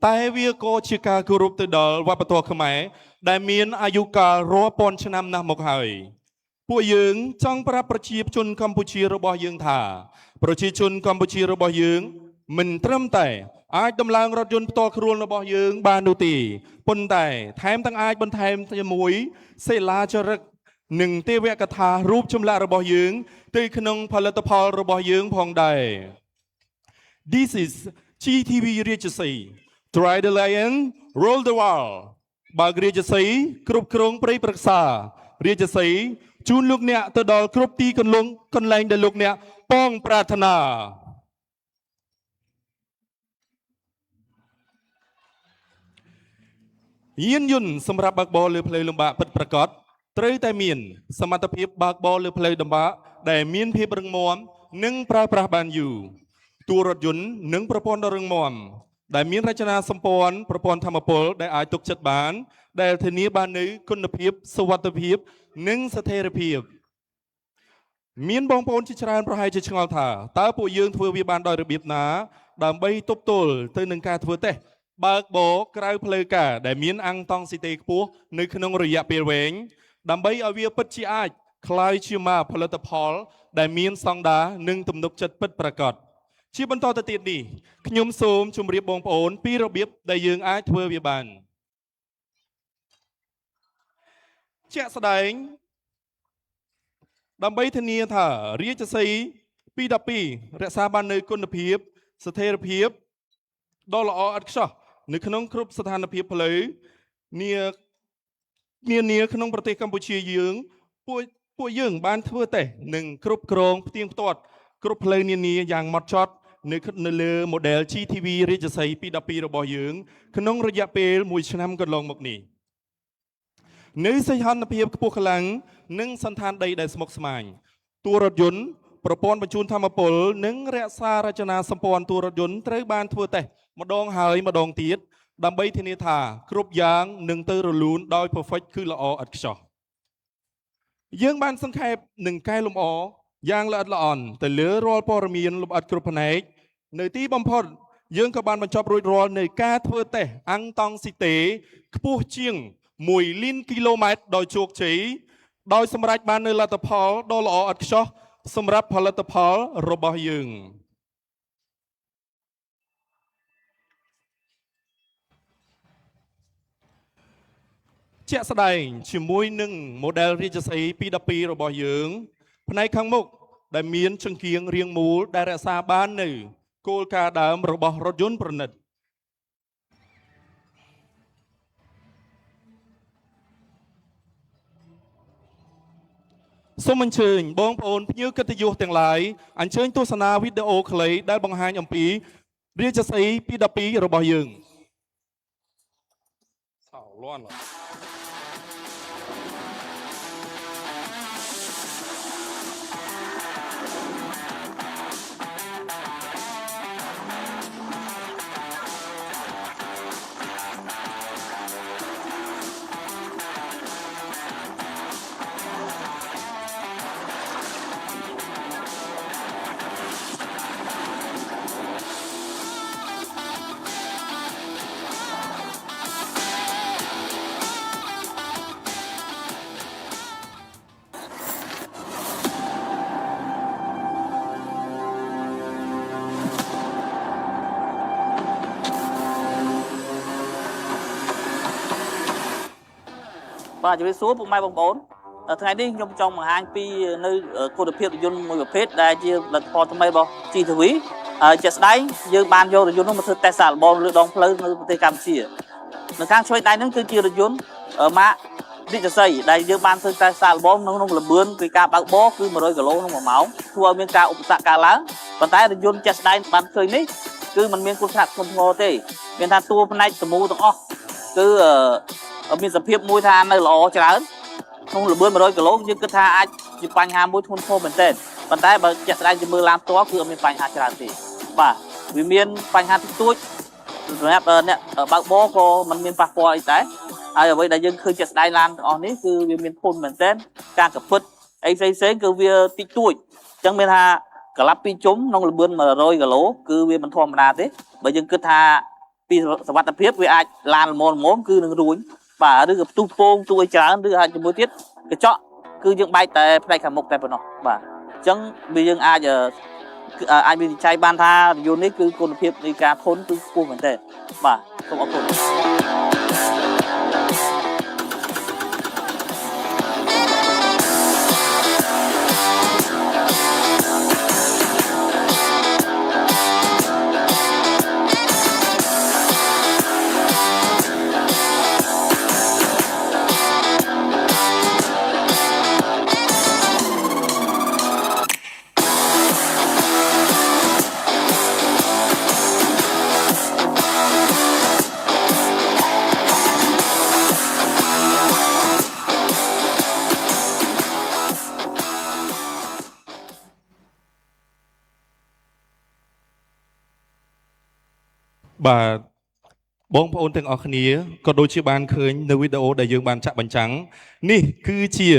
S3: តែវាក៏ជាការគោរពទៅដល់វប្បធម៌ខ្មែរដែលមានអាយុកាលរាប់ពាន់ឆ្នាំណាស់មកហើយពួកយើងចង់ប្រាប់ប្រជាជនកម្ពុជារបស់យើងថាប្រជាជនកម្ពុជារបស់យើងមិនត្រឹមតែអាចដំឡើងរថយន្តផ្ទាល់ខ្លួនរបស់យើងបាននោះទេប៉ុន្តែថែមទាំងអាចបន្ថែមជាមួយសិលាចារឹកនិងទេវកថារូបចម្លាក់របស់យើងទៅក្នុងផលិតផលរបស់យើងផងដែរ This is GTV រាជសី Try the lion roll the wall បើករាជសីគ្រប់គ្រងព្រៃព្រឹក្សារាជសីជូនលោកអ្នកទៅដល់គ្រប់ទីកន្លែងដែលលោកអ្នកប៉ងប្រាថ្នាយានយន្តសម្រាប់បើកបរលើផ្លូវលំបាកពិតប្រាកដត្រូវតែមានសមត្ថភាពបើកបរលើផ្លូវលំបាកដែលមានភាពរឹងមាំនិងប្រើប្រាស់បានយូរតួរថយន្តនិងប្រព័ន្ធដ៏រឹងមាំដែលមានរចនាសម្ព័ន្ធប្រព័ន្ធថាមពលដែលអាចទុកចិត្តបានដែលធានាបាននូវគុណភាពសុវត្ថិភាពនិងស្ថិរភាពមានបងប្អូនជាច្រើនប្រហែលជាឆ្ងល់ថាតើពួកយើងធ្វើវាបានដោយរបៀបណាដើម្បីទប់ទល់ទៅនឹងការធ្វើតេស្តបើកបរក្រៅផ្លូវការដែលមានអង្គតង់ស៊ីតេខ្ពស់នៅក្នុងរយៈពេលវែងដើម្បីឲ្យវាពិតជាអាចក្លាយជាមកផលិតផលដែលមានស្តង់ដារនិងទំនុកចិត្តពិតប្រាកដជាបន្តទៅទៀតនេះខ្ញុំសូមជម្រាបបងប្អូនពីរបៀបដែលយើងអាចធ្វើវាបានជាក់ស្ដែងដើម្បីធានាថារាជសី212រក្សាបាននូវគុណភាពស្ថិរភាពដ៏ល្អឥតខ្ចោះនៅក្នុងគ្រប់ស្ថានភាពផ្លូវនាក្នុងប្រទេសកម្ពុជាយើងពួកយើងបានធ្វើតេស្តនិងគ្រប់គ្រងផ្ទៀងផ្ទាត់គ្រប់ផ្លូវនានាយ៉ាងហ្មត់ចត់នៅលើ model GTV រាជសី212របស់យើងក្នុងរយៈពេល1ឆ្នាំកន្លងមកនេះនៅសីហនភាពខ្ពស់ខ្លាំងនិងសន្តានដីដែលស្មុគស្មាញតួរថយន្តប្រព័ន្ធបញ្ជូនថាមពលនិងរក្សារចនាសម្ព័ន្ធតួរថយន្តត្រូវបានធ្វើតេស្តម្ដងហើយម្ដងទៀតដើម្បីធានាថាគ្រប់យ៉ាងនឹងទៅរលូនដោយ perfect គឺល្អឥតខ្ចោះយើងបានសង្ខេបនិងកែលម្អយ៉ាងល្អិតល្អន់ទៅលើរាល់ព័ត៌មានលម្អិតគ្រប់ផ្នែកនៅទីបំផុតយើងក៏បានបញ្ចប់រួចរាល់នៃការធ្វើតេស្តអង្គតង់ស៊ីតេខ្ពស់ជាង1លានគីឡូម៉ែត្រដោយជោគជ័យដោយសម្រេចបាននូវលទ្ធផលដ៏ល្អឥតខ្ចោះសម្រាប់ផលិតផលរបស់យើងជាក់ស្ដែងជាមួយនឹង model រាជសី212របស់យើងផ្នែកខាងមុខដែលមានចង្គៀងរាងមូលដែលរក្សាបាននៅគោលការណ៍ដើមរបស់រថយន្តប្រណិតសូមអញ្ជើញបងប្អូនភ្ញៀវកិត្តិយសទាំងឡាយអញ្ជើញទស្សនាវីដេអូខ្លីដែលបង្ហាញអំពីរាជសី212របស់យើង Sao loan rồi.
S6: បាទជម្រាបសួរពុកម៉ែបងប្អូនថ្ងៃនេះខ្ញុំចង់បង្ហាញពីនៅគុណភាពរថយន្តមួយប្រភេទដែលជាផលិតផលថ្មីរបស់ GTV ហើយជាក់ស្ដែងយើងបានយករថយន្តនោះមកធ្វើតេស្តសាកល្បងលើដងផ្លូវនៅប្រទេសកម្ពុជានៅខាងឆ្វេងដៃហ្នឹងគឺជារថយន្តម៉ាកឌីចស័យដែលយើងបានធ្វើតេស្តសាកល្បងក្នុងលបឿនពីការបើកបរគឺ100គីឡូក្នុង1ម៉ោងធ្វើឲ្យមានការឧបសគ្គកើតឡើងប៉ុន្តែរថយន្តជាក់ស្ដែងបានឃើញនេះគឺมันមានគ្រោះថ្នាក់ធ្ងន់ធ្ងរទេមានថាតួផ្នែកទាំងមូលទាំងអស់គឺមានសភាពមួយថានៅល្អច្រើនក្នុងលបឿន100គីឡូយើងគិតថាអាចជាបញ្ហាមួយធ្ងន់ធ្ងរមែនទែនប៉ុន្តែបើជាក់ស្ដែងជាមើលឡានផ្ទាល់គឺអត់មានបញ្ហាច្រើនទេបាទវាមានបញ្ហាតិចតួចសម្រាប់អ្នកបើកបរក៏มันមានប៉ះពាល់អីដែរហើយអ្វីដែលយើងឃើញជាក់ស្ដែងឡានទាំងអស់នេះគឺវាមានធន់មែនទែនការកពិតអីផ្សេងៗគឺវាតិចតួចអញ្ចឹងមានថាកលាប់ពីជុំក្នុងលបឿន100គីឡូគឺវាមិនធម្មតាទេបើយើងគិតថាពីសុវត្ថិភាពវាអាចឡានល្មមគឺនឹងរួញបាទឬក៏ផ្ទុះពងទួយច្រើនឬអាចជាមួយទៀតកញ្ចក់គឺយើងបែកតែផ្នែកខាងមុខតែប៉ុណ្ណោះបាទអញ្ចឹងវាយើងអាចវិនិច្ឆ័យបានថារថយន្តនេះគឺគុណភាពនៃការធន់គឺខ្ពស់មែនទែនបាទសូមអរគុណ
S3: បាទបងប្អូនទាំងអស់គ្នាក៏ដូចជាបានឃើញនៅវីដេអូដែលយើងបានចាក់បញ្ចាំងនេះគឺជា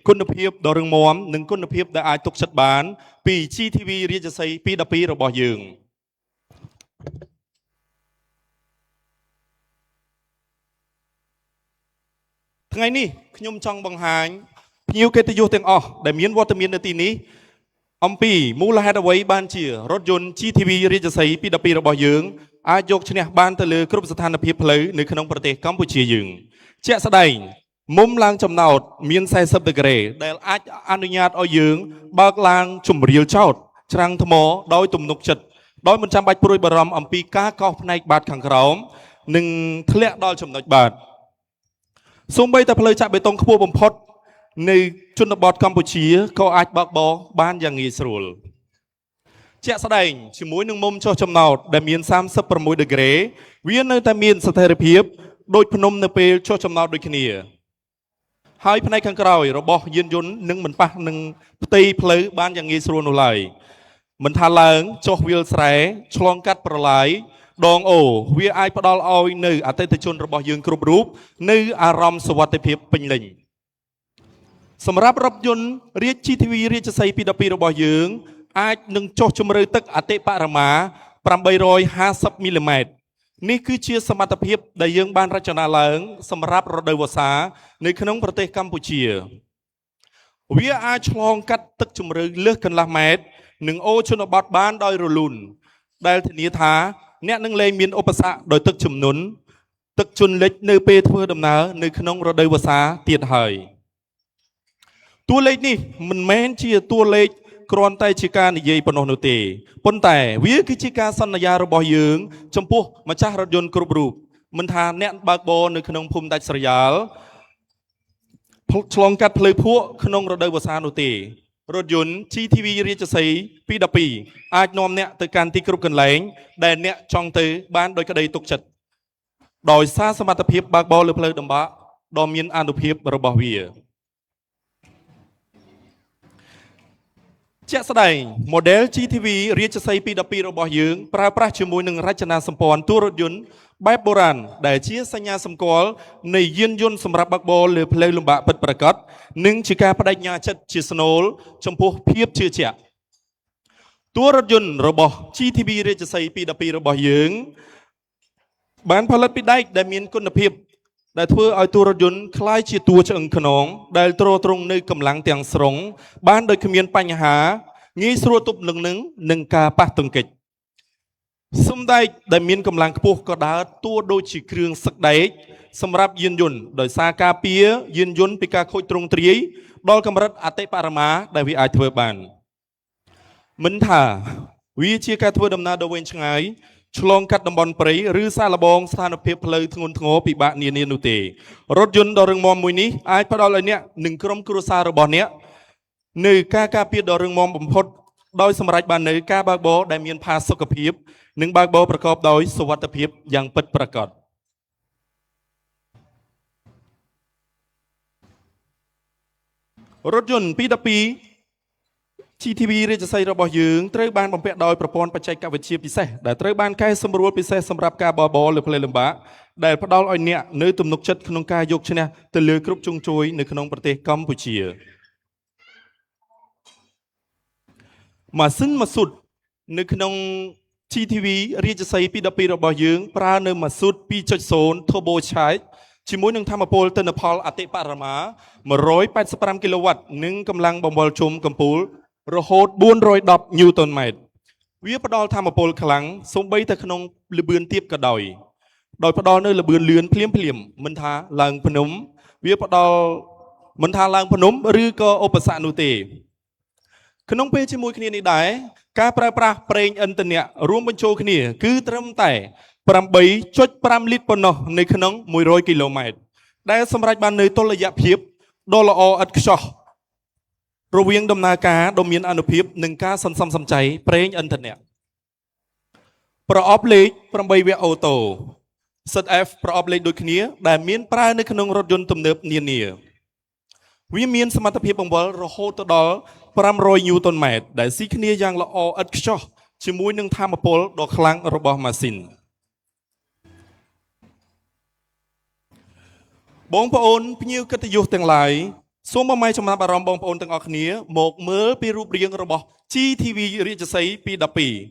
S3: គុណភាពដ៏រឹងមាំនិងគុណភាពដែលអាចទុកចិត្តបានពី GTV រាជសី212របស់យើងថ្ងៃនេះខ្ញុំចង់បង្ហាញភ្ញៀវកិត្តិយសទាំងអស់ដែលមានវត្តមាននៅទីនេះអំពីមូលហេតុអ្វីបានជារថយន្ត GTV រាជសី212របស់យើងអាចយកឈ្នះបានទៅលើគ្រប់ស្ថានភាពផ្លូវនៅក្នុងប្រទេសកម្ពុជាយើងជាក់ស្ដែងមុំឡើងចំណោតមាន40ដឺក្រេដែលអាចអនុញ្ញាតឲ្យយើងបើកឡើងជំរាលចោតច្រាំងថ្មដោយទំនុកចិត្តដោយមិនចាំបាច់ព្រួយបារម្ភអំពីការកោសផ្នែកបាតខាងក្រោមនិងធ្លាក់ដល់ចំណុចបាតសូម្បីតែផ្លូវចាក់បេតុងខ្ពស់បំផុតនៅជនបទកម្ពុជាក៏អាចបើកបរបានយ៉ាងងាយស្រួលជាក់ស្ដែងជាមួយនឹងមុំចុះចំណោតដែលមាន36ដឺក្រេវានៅតែមានស្ថិរភាពដូចភ្នំនៅពេលចុះចំណោតដូចគ្នាហើយផ្នែកខាងក្រោយរបស់យានយន្តនឹងមិនប៉ះនឹងផ្ទៃផ្លូវបានយ៉ាងងាយស្រួលនោះឡើយមិនថាឡើងចុះវាលស្រែឆ្លងកាត់ប្រឡាយដងអូវាអាចផ្ដល់ឲ្យនៅអតិថិជនរបស់យើងគ្រប់រូបនៅអារម្មណ៍សុវត្ថិភាពពេញលេញសម្រាប់រថយន្តរាជ GTV រាជសី212របស់យើងអាចនឹងចុះជម្រៅទឹកអតិបរមា850មីលីម៉ែត្រនេះគឺជាសមត្ថភាពដែលយើងបានរចនាឡើងសម្រាប់រដូវវស្សានៅក្នុងប្រទេសកម្ពុជាវាអាចឆ្លងកាត់ទឹកជម្រៅលើសកន្លះម៉ែត្រនិងអូរជនបទបានដោយរលូនដែលធានាថាអ្នកនឹងលែងមានឧបសគ្គដោយទឹកជំនន់ទឹកជន់លិចនៅពេលធ្វើដំណើរនៅក្នុងរដូវវស្សាទៀតហើយតួលេខនេះមិនមែនជាតួលេខគ្រាន់តែជាការនិយាយប៉ុណ្ណោះនោះទេប៉ុន្តែវាគឺជាការសន្យារបស់យើងចំពោះម្ចាស់រថយន្តគ្រប់រូបមិនថាអ្នកបើកបរនៅក្នុងភូមិដាច់ស្រយាលឆ្លងកាត់ផ្លូវភក់ក្នុងរដូវវស្សានោះទេរថយន្ត GTV រាជសី212អាចនាំអ្នកទៅកាន់ទីគ្រប់កន្លែងដែលអ្នកចង់ទៅបានដោយក្តីទុកចិត្តដោយសារសមត្ថភាពបើកបរលើផ្លូវដំបាក់ដ៏មានអានុភាពរបស់វាជាក់ស្ដែង model GTV រាជសី212របស់យើងប្រើប្រាស់ជាមួយនឹងរចនាសម្ព័ន្ធតួរថយន្តបែបបុរាណដែលជាសញ្ញាសម្គាល់នៃយានយន្តសម្រាប់បើកបរលើផ្លូវលំបាកពិតប្រាកដនិងជាការបដិញ្ញាចិត្តជាស្នូលចំពោះភាពជឿជាក់តួរថយន្តរបស់ GTV រាជសី212របស់យើងបានផលិតពីដែកដែលមានគុណភាពដែលធ្វើឲ្យតួរថយន្តคล้ายជាតួឆ្អឹងខ្នងដែលទ្រទ្រង់នៅកម្លាំងទាំងស្រុងបានដោយគ្មានបញ្ហាងាយស្រួលទប់នឹងការប៉ះទង្គិចសំដែកដែលមានកម្លាំងខ្ពស់ក៏ដើរតួដូចជាគ្រឿងសឹកដែក សម្រាប់យានយន្តដោយសារការពារយានយន្តពីការខូចទ្រង់ទ្រាយដល់កម្រិតអតិបរមាដែលវាអាចធ្វើបានមិនថាវាជាការធ្វើដំណើរដ៏វែងឆ្ងាយឆ្លងកាត់តំបន់ព្រៃឬសាកល្បងស្ថានភាពផ្លូវធ្ងន់ធ្ងរពិបាកនានានោះទេរថយន្តដ៏រឹងមាំមួយនេះអាចផ្ដល់ឲ្យអ្នកនិងក្រុមគ្រួសាររបស់អ្នកនៅការការពារដ៏រឹងមាំបំផុតដោយសម្រេចបាននៅការបើកបរដែលមានផាសុកភាពនិងបើកបរប្រកបដោយសុវត្ថិភាពយ៉ាងពិតប្រាកដរថយន្ត212 GTV រាជសីរបស់យើងត្រូវបានបំពាក់ដោយប្រព័ន្ធបច្ចេកវិទ្យាពិសេសដែលត្រូវបានកែសម្រួលពិសេសសម្រាប់ការបើកបរលើផ្លូវលំបាកដែលផ្ដល់ឲ្យអ្នកនៅទំនុកចិត្តក្នុងការយកឈ្នះទៅលើគ្រប់ជ្រុងជ្រោយនៅក្នុងប្រទេសកម្ពុជាម៉ាស៊ីនម៉ាស៊ូតនៅក្នុង GTV រាជសី212របស់យើងប្រើនៅម៉ាស៊ូត 2.0 Turbo Charge ជាមួយនឹងថាមពលទិន្នផលអតិបរមា185 គីឡូវ៉ាត់និងកម្លាំងបំពុលជុំកំពូលរហូត410 Newton meters វាផ្ដល់ថាមពលខ្លាំងសូម្បីតែក្នុងលឿនទាបក៏ដោយផ្ដល់នៅលឿនលឿនភ្លាមមិនថាឡើងភ្នំវាផ្ដល់មិនថាឡើងភ្នំឬក៏ឧបសគ្គនោះទេក្នុងពេលជាមួយគ្នានេះដែរការប្រើប្រាស់ប្រេងឥន្ធនៈរួមបញ្ចូលគ្នាគឺត្រឹមតែ 8.5 លីត្រប៉ុណ្ណោះនៅក្នុង100 គីឡូម៉ែត្រដែលសម្រេចបាននៅតុល្យភាពដ៏ល្អឥតខ្ចោះរវាងដំណើរការដ៏មានអានុភាពនិងការសន្សំសំចៃប្រេងឥន្ធនៈប្រអប់លេខ8វគ្គអូតូ ZF ប្រអប់លេខដូចគ្នាដែលមានប្រើនៅក្នុងរថយន្តទំនើបនានាវាមានសមត្ថភាពបង្វិលរហូតទៅដល់500 Newton meters ដែលស៊ីគ្នាយ៉ាងល្អឥតខ្ចោះជាមួយនឹងថាមពលដ៏ខ្លាំងរបស់ម៉ាស៊ីនបងប្អូនភ្ញៀវកិត្តិយសទាំងឡាយសូមបំលែងចំណាប់អារម្មណ៍បងប្អូនទាំងអស់គ្នាមកមើលពីរូបរាងរបស់ GTV រាជសី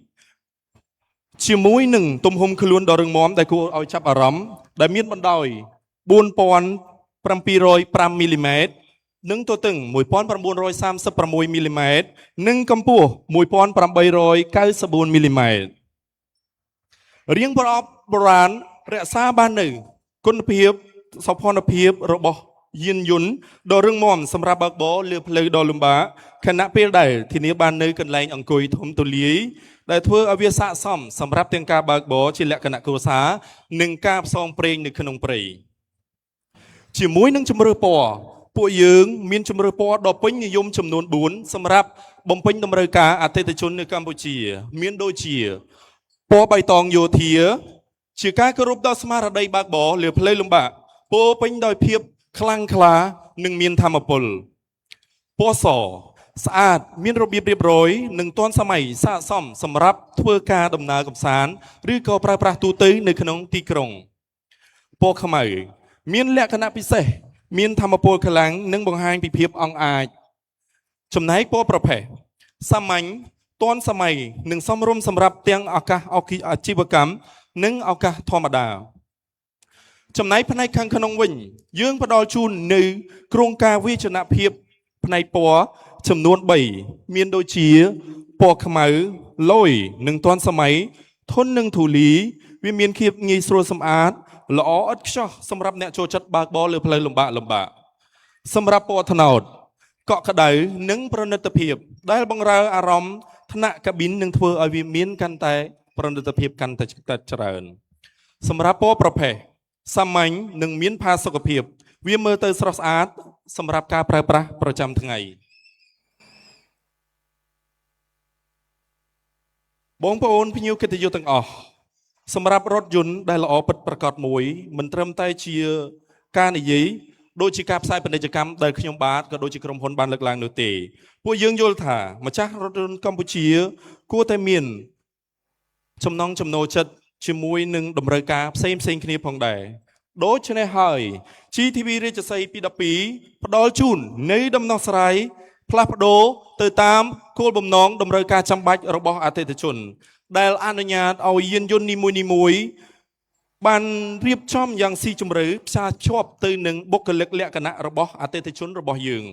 S3: 212ជាមួយនឹងទំហំខ្លួនដ៏រឹងមាំដែលគួរឲ្យចាប់អារម្មណ៍ដែលមានបណ្ដោយ 4705 មីលីម៉ែត្រនិងទទឹង 1936 មីលីម៉ែត្រនិងកម្ពស់ 1894 មីលីម៉ែត្ររាងប្រអប់បុរាណរក្សាបាននូវគុណភាពសោភ័ណភាពរបស់យានយន្តដ៏រឹងមាំសម្រាប់បើកបរលើផ្លូវដ៏លំបាកខណៈពេលដែលធានាបាននៅកន្លែងអង្គុយធំទូលាយដែលធ្វើឲ្យវាស័ក្តិសមសម្រាប់ទាំងការបើកបរជាលក្ខណៈគ្រួសារនិងការផ្សងព្រេងនៅក្នុងព្រៃជាមួយនឹងជម្រើសពណ៌ពួកយើងមានជម្រើសពណ៌ដ៏ពេញនិយមចំនួន4សម្រាប់បំពេញតម្រូវការអតិថិជននៅកម្ពុជាមានដូចជាពណ៌បៃតងយោធាជាការគោរពដល់ស្មារតីបើកបរលើផ្លូវលំបាកពោពេញដោយភាពខ្លាំងក្លានិងមានថាមពលពណ៌សស្អាតមានរបៀបរៀបរយនិងទាន់សម័យស័ក្តិសមសម្រាប់ធ្វើការដំណើរកម្សាន្តឬក៏ប្រើប្រាស់ទូទៅនៅក្នុងទីក្រុងពណ៌ខ្មៅមានលក្ខណៈពិសេសមានថាមពលខ្លាំងនិងបង្ហាញពីភាពអង់អាចចំណែកពណ៌ប្រផេះសាមញ្ញទាន់សម័យនិងសមរម្យសម្រាប់ទាំងឱកាសអាជីវកម្មនិងឱកាសធម្មតាចំណែកផ្នែកខាងក្នុងវិញយើងផ្ដល់ជូននៅគ្រោងការវិជ្ជាភាពផ្នែកពណ៌ចំនួន3មានដូចជាពណ៌ខ្មៅលយនិងទាន់សម័យធន់នឹងធូលីវាមានភាពងាយស្រួលសម្អាតល្អឥតខ្ចោះសម្រាប់អ្នកចូលចិត្តបើកបរលើផ្លូវលំបាកសម្រាប់ពណ៌ត្នោតកក់ក្ដៅនិងប្រណិតភាពដែលបង្រើអារម្មណ៍ថ្នាក់កាប៊ីននឹងធ្វើឲ្យវាមានកាន់តែប្រណិតភាពកាន់តែច្រើនសម្រាប់ពណ៌ប្រផេះសាមញ្ញនិងមានផាសុកភាពវាមើលទៅស្រស់ស្អាតសម្រាប់ការប្រើប្រាស់ប្រចាំថ្ងៃបងប្អូនភ្ញៀវកិត្តិយសទាំងអស់សម្រាប់រថយន្តដែលល្អពិតប្រាកដមួយមិនត្រឹមតែជាការនិយាយដូចជាការផ្សាយពាណិជ្ជកម្មដែលខ្ញុំបាទក៏ដូចជាក្រុមហ៊ុនបានលើកឡើងនោះទេពួកយើងយល់ថាម្ចាស់រថយន្តកម្ពុជាគួរតែមានចំណង់ចំណូលចិត្តជាមួយនឹងតម្រូវការផ្សេងគ្នាផងដែរដូច្នេះហើយ GTV រាជសី212ផ្ដល់ជូននៃដំណោះស្រាយផ្លាស់ប្ដូរទៅតាមគោលបំណងតម្រូវការចាំបាច់របស់អតិថិជនដែលអនុញ្ញាតឲ្យយានយន្តនីមួយៗបានរៀបចំយ៉ាងស៊ីជម្រៅផ្សារភ្ជាប់ទៅនឹងបុគ្គលិកលក្ខណៈរបស់អតិថិជនរបស់យើង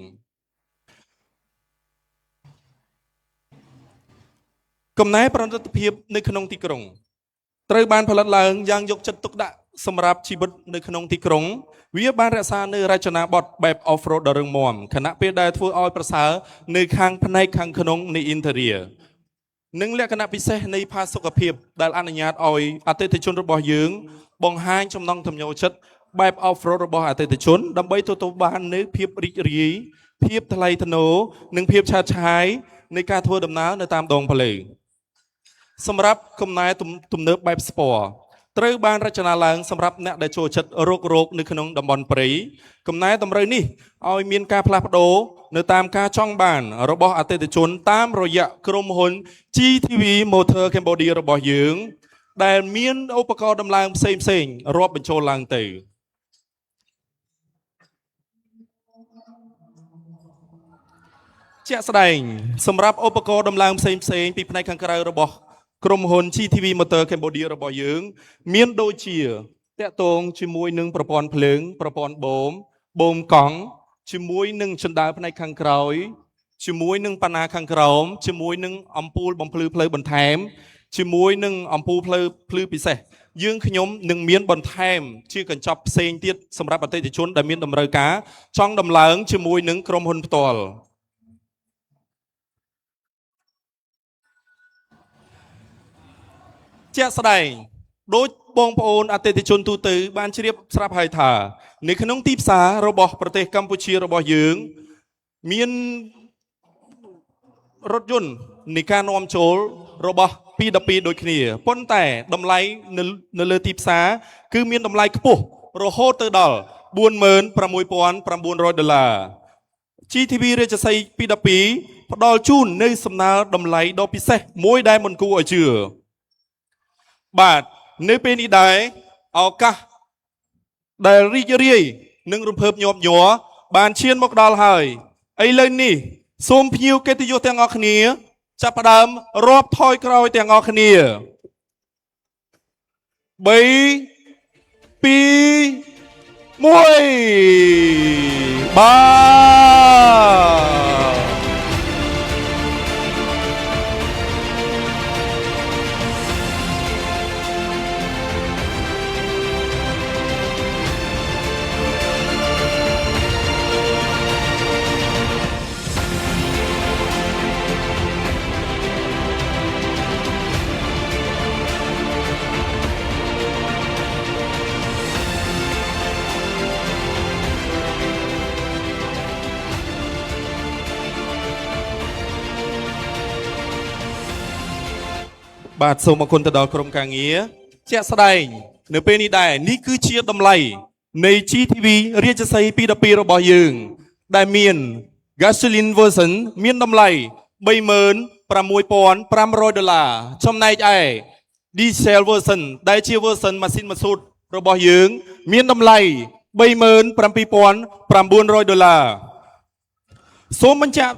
S3: កំណែប្រណិតភាពនៅក្នុងទីក្រុងត្រូវបានផលិតឡើងយ៉ាងយកចិត្តទុកដាក់ សម្រាប់ជីវិតនៅក្នុងទីក្រុងវាបានរក្សានៅរចនាបថបែប off-road ដ៏រឹងមាំខណៈពេលដែលធ្វើឲ្យប្រសើរនៅខាងផ្នែកខាងក្នុងនៃ interior និងលក្ខណៈពិសេសនៃផាសុកភាពដែលអនុញ្ញាតឲ្យអតិថិជនរបស់យើងបង្ហាញចំណង់ចំណូលចិត្តបែប off-road របស់អតិថិជនដើម្បីទទួលបាននូវភាពរីករាយភាពថ្លៃថ្នូរនិងភាពឆើតឆាយនៃការធ្វើដំណើរនៅតាមដងផ្លូវសម្រាប់កំណែទំនើបបែប sport ត្រូវបានរចនាឡើងសម្រាប់អ្នកដែលចូលចិត្តរកនៅក្នុងតំបន់ព្រៃកំណែតម្រូវនេះឲ្យមានការផ្លាស់ប្ដូរនៅតាមការចង់បានរបស់អតិថិជនតាមរយៈក្រុមហ៊ុន GTV Motor Cambodia របស់យើងដែលមានឧបករណ៍ដំឡើងផ្សេងរាប់បញ្ចូលឡើងទៅជាក់ស្ដែងសម្រាប់ឧបករណ៍ដំឡើងផ្សេងពីផ្នែកខាងក្រៅរបស់ក្រុមហ៊ុន GTV Motor Cambodia របស់យើងមានដូចជាតាក់ទងជាមួយនឹងប្រព័ន្ធភ្លើងប្រព័ន្ធបូមកង់ជាមួយនឹងជណ្ដើរផ្នែកខាងក្រោយជាមួយនឹងប៉ាណាខាងក្រោមជាមួយនឹងអំពូលបំភ្លឺផ្លូវបន្ថែមជាមួយនឹងអំពូលភ្លឺពិសេសយើងខ្ញុំនឹងមានបន្ថែមជាកញ្ចប់ផ្សេងទៀតសម្រាប់អតិថិជនដែលមានតម្រូវការចង់ដំឡើងជាមួយនឹងក្រុមហ៊ុនផ្ទាល់ជាក់ស្ដែងដោយបងប្អូនអតិថិជនទូទៅបានជ្រាបស្រាប់ហើយថានៅក្នុងទីផ្សាររបស់ប្រទេសកម្ពុជារបស់យើងមានរថយន្តនៃការនាំចូលរបស់P12ដូចគ្នាប៉ុន្តែតម្លៃនៅលើទីផ្សារគឺមានតម្លៃខ្ពស់រហូតទៅដល់$46,900 GTV រាជសីP12ផ្ដល់ជូននៅសំណើតម្លៃដ៏ពិសេសមួយដែលមិនគួរឲ្យជឿបាទនៅពេលនេះដែរឱកាសដែលរីករាយនិងរំភើបញាប់ញ័របានឈានមកដល់ហើយឥឡូវនេះសូមភ្ញៀវកិត្តិយសទាំងអស់គ្នាចាប់ផ្ដើមរាប់ថយក្រោយទាំងអស់គ្នា3 2 1បាទបាទសូមអរគុណទៅដល់ក្រុមការងារជាក់ស្ដែងនៅពេលនេះដែរនេះគឺជាតម្លៃនៃ GTV រាជសីP12របស់យើងដែលមាន gasoline version មានតម្លៃ$36,500ចំណែកឯ diesel version ដែលជា version ម៉ាស៊ីនម៉ាស៊ូតរបស់យើងមានតម្លៃ$37,900សូមបញ្ជាក់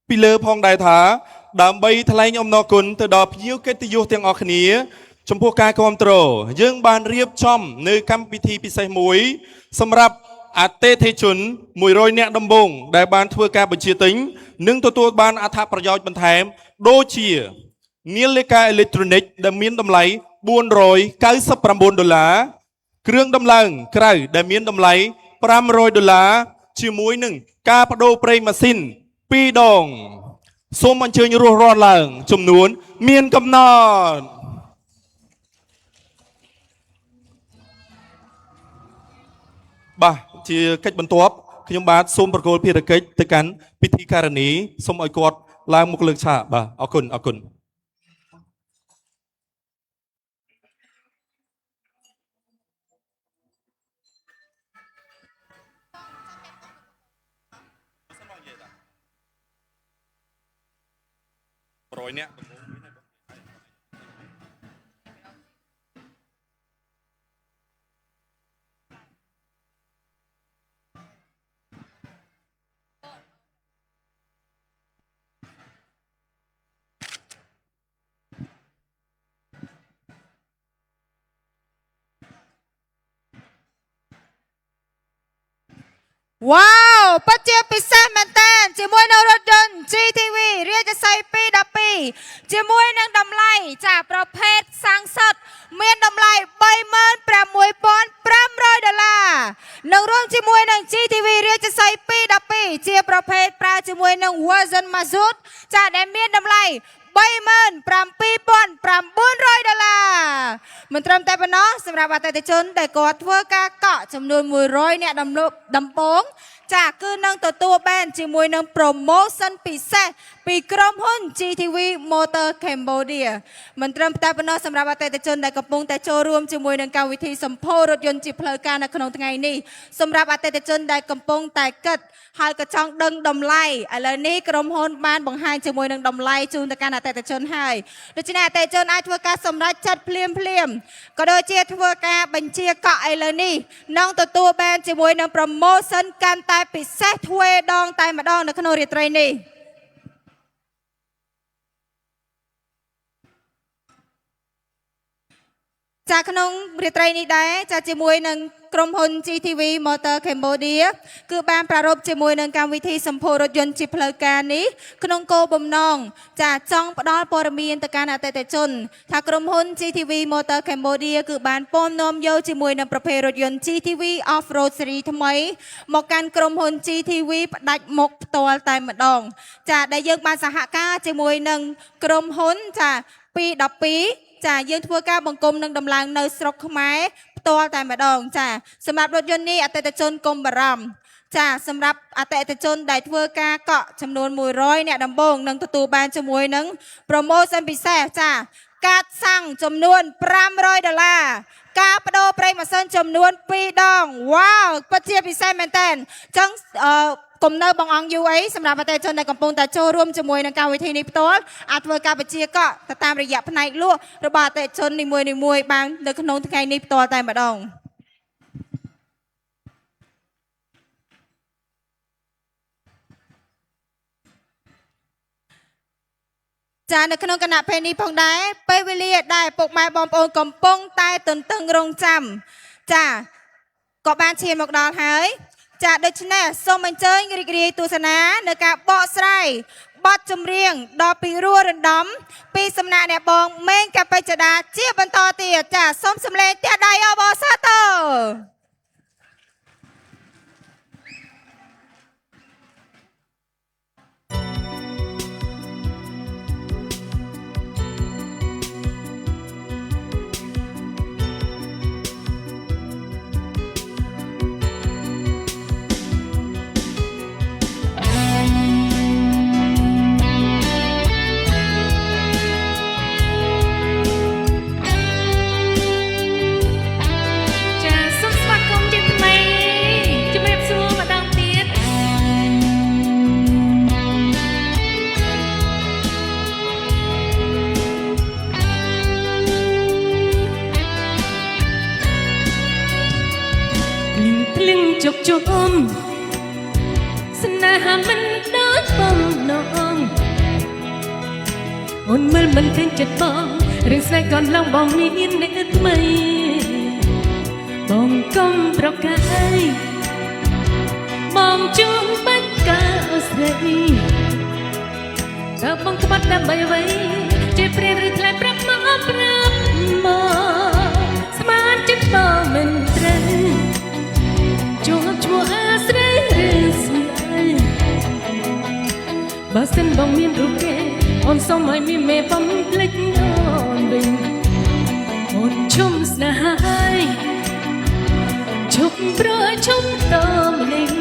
S3: ពីលើផងដែរថាដើម្បីថ្លែងអំណរគុណទៅដល់ភ្ញៀវកិត្តិយសទាំងអស់គ្នាចំពោះការគាំទ្រយើងបានរៀបចំនៅកម្មវិធីពិសេសមួយសម្រាប់អតិថិជន100នាក់ដំបូងដែលបានធ្វើការបញ្ជាទិញនិងទទួលបានអត្ថប្រយោជន៍បន្ថែមដូចជានាឡិកាអេឡិចត្រូនិកដែលមានតម្លៃ$499គ្រឿងដំឡើងក្រៅដែលមានតម្លៃ$500ជាមួយនឹងការបដូរប្រេងម៉ាស៊ីន2ដងសូមអញ្ជើញរស់រានឡើងចំនួនមានកំណត់បាទជាកិច្ចបន្ទាប់ខ្ញុំបាទសូមប្រកល់ភារកិច្ចទៅកាន់ពិធីការនីសូមឲ្យគាត់ឡើងមកលើកឆាកបាទអរគុណអរគុណ100នាក់
S1: វ៉ាវពិតជាពិសេសមែនតើជាមួយនៅរថយន្ត GTV រាជសីP12ជាមួយនឹងតម្លៃចាប្រភេទសាំងសុតមានតម្លៃ$36,900 Azout ចាដែលមានតម្លៃ$37,900 មិនត្រឹមតែប៉ុណ្ណោះសម្រាប់អតិថិជនដែលគាត់ធ្វើការកក់ចំនួន100អ្នកដំបូងចាគឺនឹងទទួលបានជាមួយនឹង promotion ពិសេសពីក្រុមហ៊ុន GTV Motor Cambodia មិនត្រឹមតែប៉ុណ្ណោះសម្រាប់អតិថិជនដែលកំពុងតែចូលរួមជាមួយនឹងកម្មវិធីសម្ពោធរថយន្តជាផ្លូវការនៅក្នុងថ្ងៃនេះសម្រាប់អតិថិជនដែលកំពុងតែគិតហើយក៏ចង់ដឹងតម្លៃឥឡូវនេះក្រុមហ៊ុនបានបង្ហាញជាមួយនឹងតម្លៃជូនទៅកាន់អតិថិជនហើយដូច្នេះអតិថិជនអាចធ្វើការសម្រេចចិត្តភ្លាមក៏ដូចជាធ្វើការបញ្ជាកក់ឥឡូវនេះនឹងទទួលបានជាមួយនឹង promotion កាន់តែពិសេសទ្វេដងតែម្ដងនៅក្នុងរាត្រីនេះចាក្នុងរាត្រីនេះដែរចាជាមួយនឹងក្រុមហ៊ុន GTV Motor Cambodia គឺបានប្រារព្ធជាមួយនឹងកម្មវិធីសម្ពោធរថយន្តជាផ្លូវការនេះក្នុងគោលបំណងចាចង់ផ្ដល់ព័ត៌មានទៅកាន់អតិថិជនថាក្រុមហ៊ុន GTV Motor Cambodia គឺបានពំនាំយកជាមួយនឹងប្រភេទរថយន្ត GTV Off-road Series ថ្មីមកកាន់ក្រុមហ៊ុន GTV ផ្ដាច់មុខផ្ទាល់តែម្ដងចាដែលយើងបានសហការជាមួយនឹងក្រុមហ៊ុនចា212ចាយើងធ្វើការបង្គុំនឹងដំឡើងនៅស្រុកខ្មែរផ្ទាល់តែម្ដងចាសម្រាប់រថយន្តនេះអតិថិជនកុំបារម្ភចាសម្រាប់អតិថិជនដែលធ្វើការកក់ចំនួន100អ្នកដំបូងនឹងទទួលបានជាមួយនឹង promotion ពិសេសចាកាតសាំងចំនួន$500ការបដូរប្រេងម៉ាស៊ីនចំនួន2ដងវ៉ាវពិតជាពិសេសមែនតើអញ្ចឹងគុំនៅបងអង្គយូអីសម្រាប់អតិថិជនដែលកំពុងតែចូលរួមជាមួយនឹងកម្មវិធីនេះផ្ទាល់អាចធ្វើការបញ្ជាកក់ទៅតាមរយៈផ្នែកលក់របស់អតិថិជននីមួយៗបាននៅក្នុងថ្ងៃនេះផ្ទាល់តែម្ដងចានៅក្នុងគណៈពេលនេះផងដែរពេលវេលាដែលពុកម៉ែបងប្អូនកំពុងតែទន្ទឹងរង់ចាំចាក៏បានឈានមកដល់ហើយចាដូច្នេះសូមអញ្ជើញរីករាយទស្សនានៅការបកស្រាយបទចម្រៀងដ៏ពិរោះរណ្ដំពីសំណាក់អ្នកបងមេងកបិច្ឆដាជាបន្តទៀតចាសូមសម្លេងទះដៃអបអរសាទរ
S5: ជុកជុំស្នេហាមិនដូចបំណងអូនមើលមិនឃើញចិត្តបងរឿងស្នេហ៍កូនឡងបងមានអ្នកថ្មីបងកុំប្រកាយបងជួងបាច់កាស្រីតើបងក្បត់ដើម្បីអ្វីជាព្រះឬថ្លៃប្រាប់មកប្រាប់មកស្មានចិត្តបងមិនត្រូវជួបឈ្មោះអាស្រ័យឬស្នេហ៍បើសិនបងមានរូបគេអូនសូមឲ្យមានមេបំភ្លេចអូនវិញអូនឈុំស្នេហាឈប់ប្រឈប់តម្លេង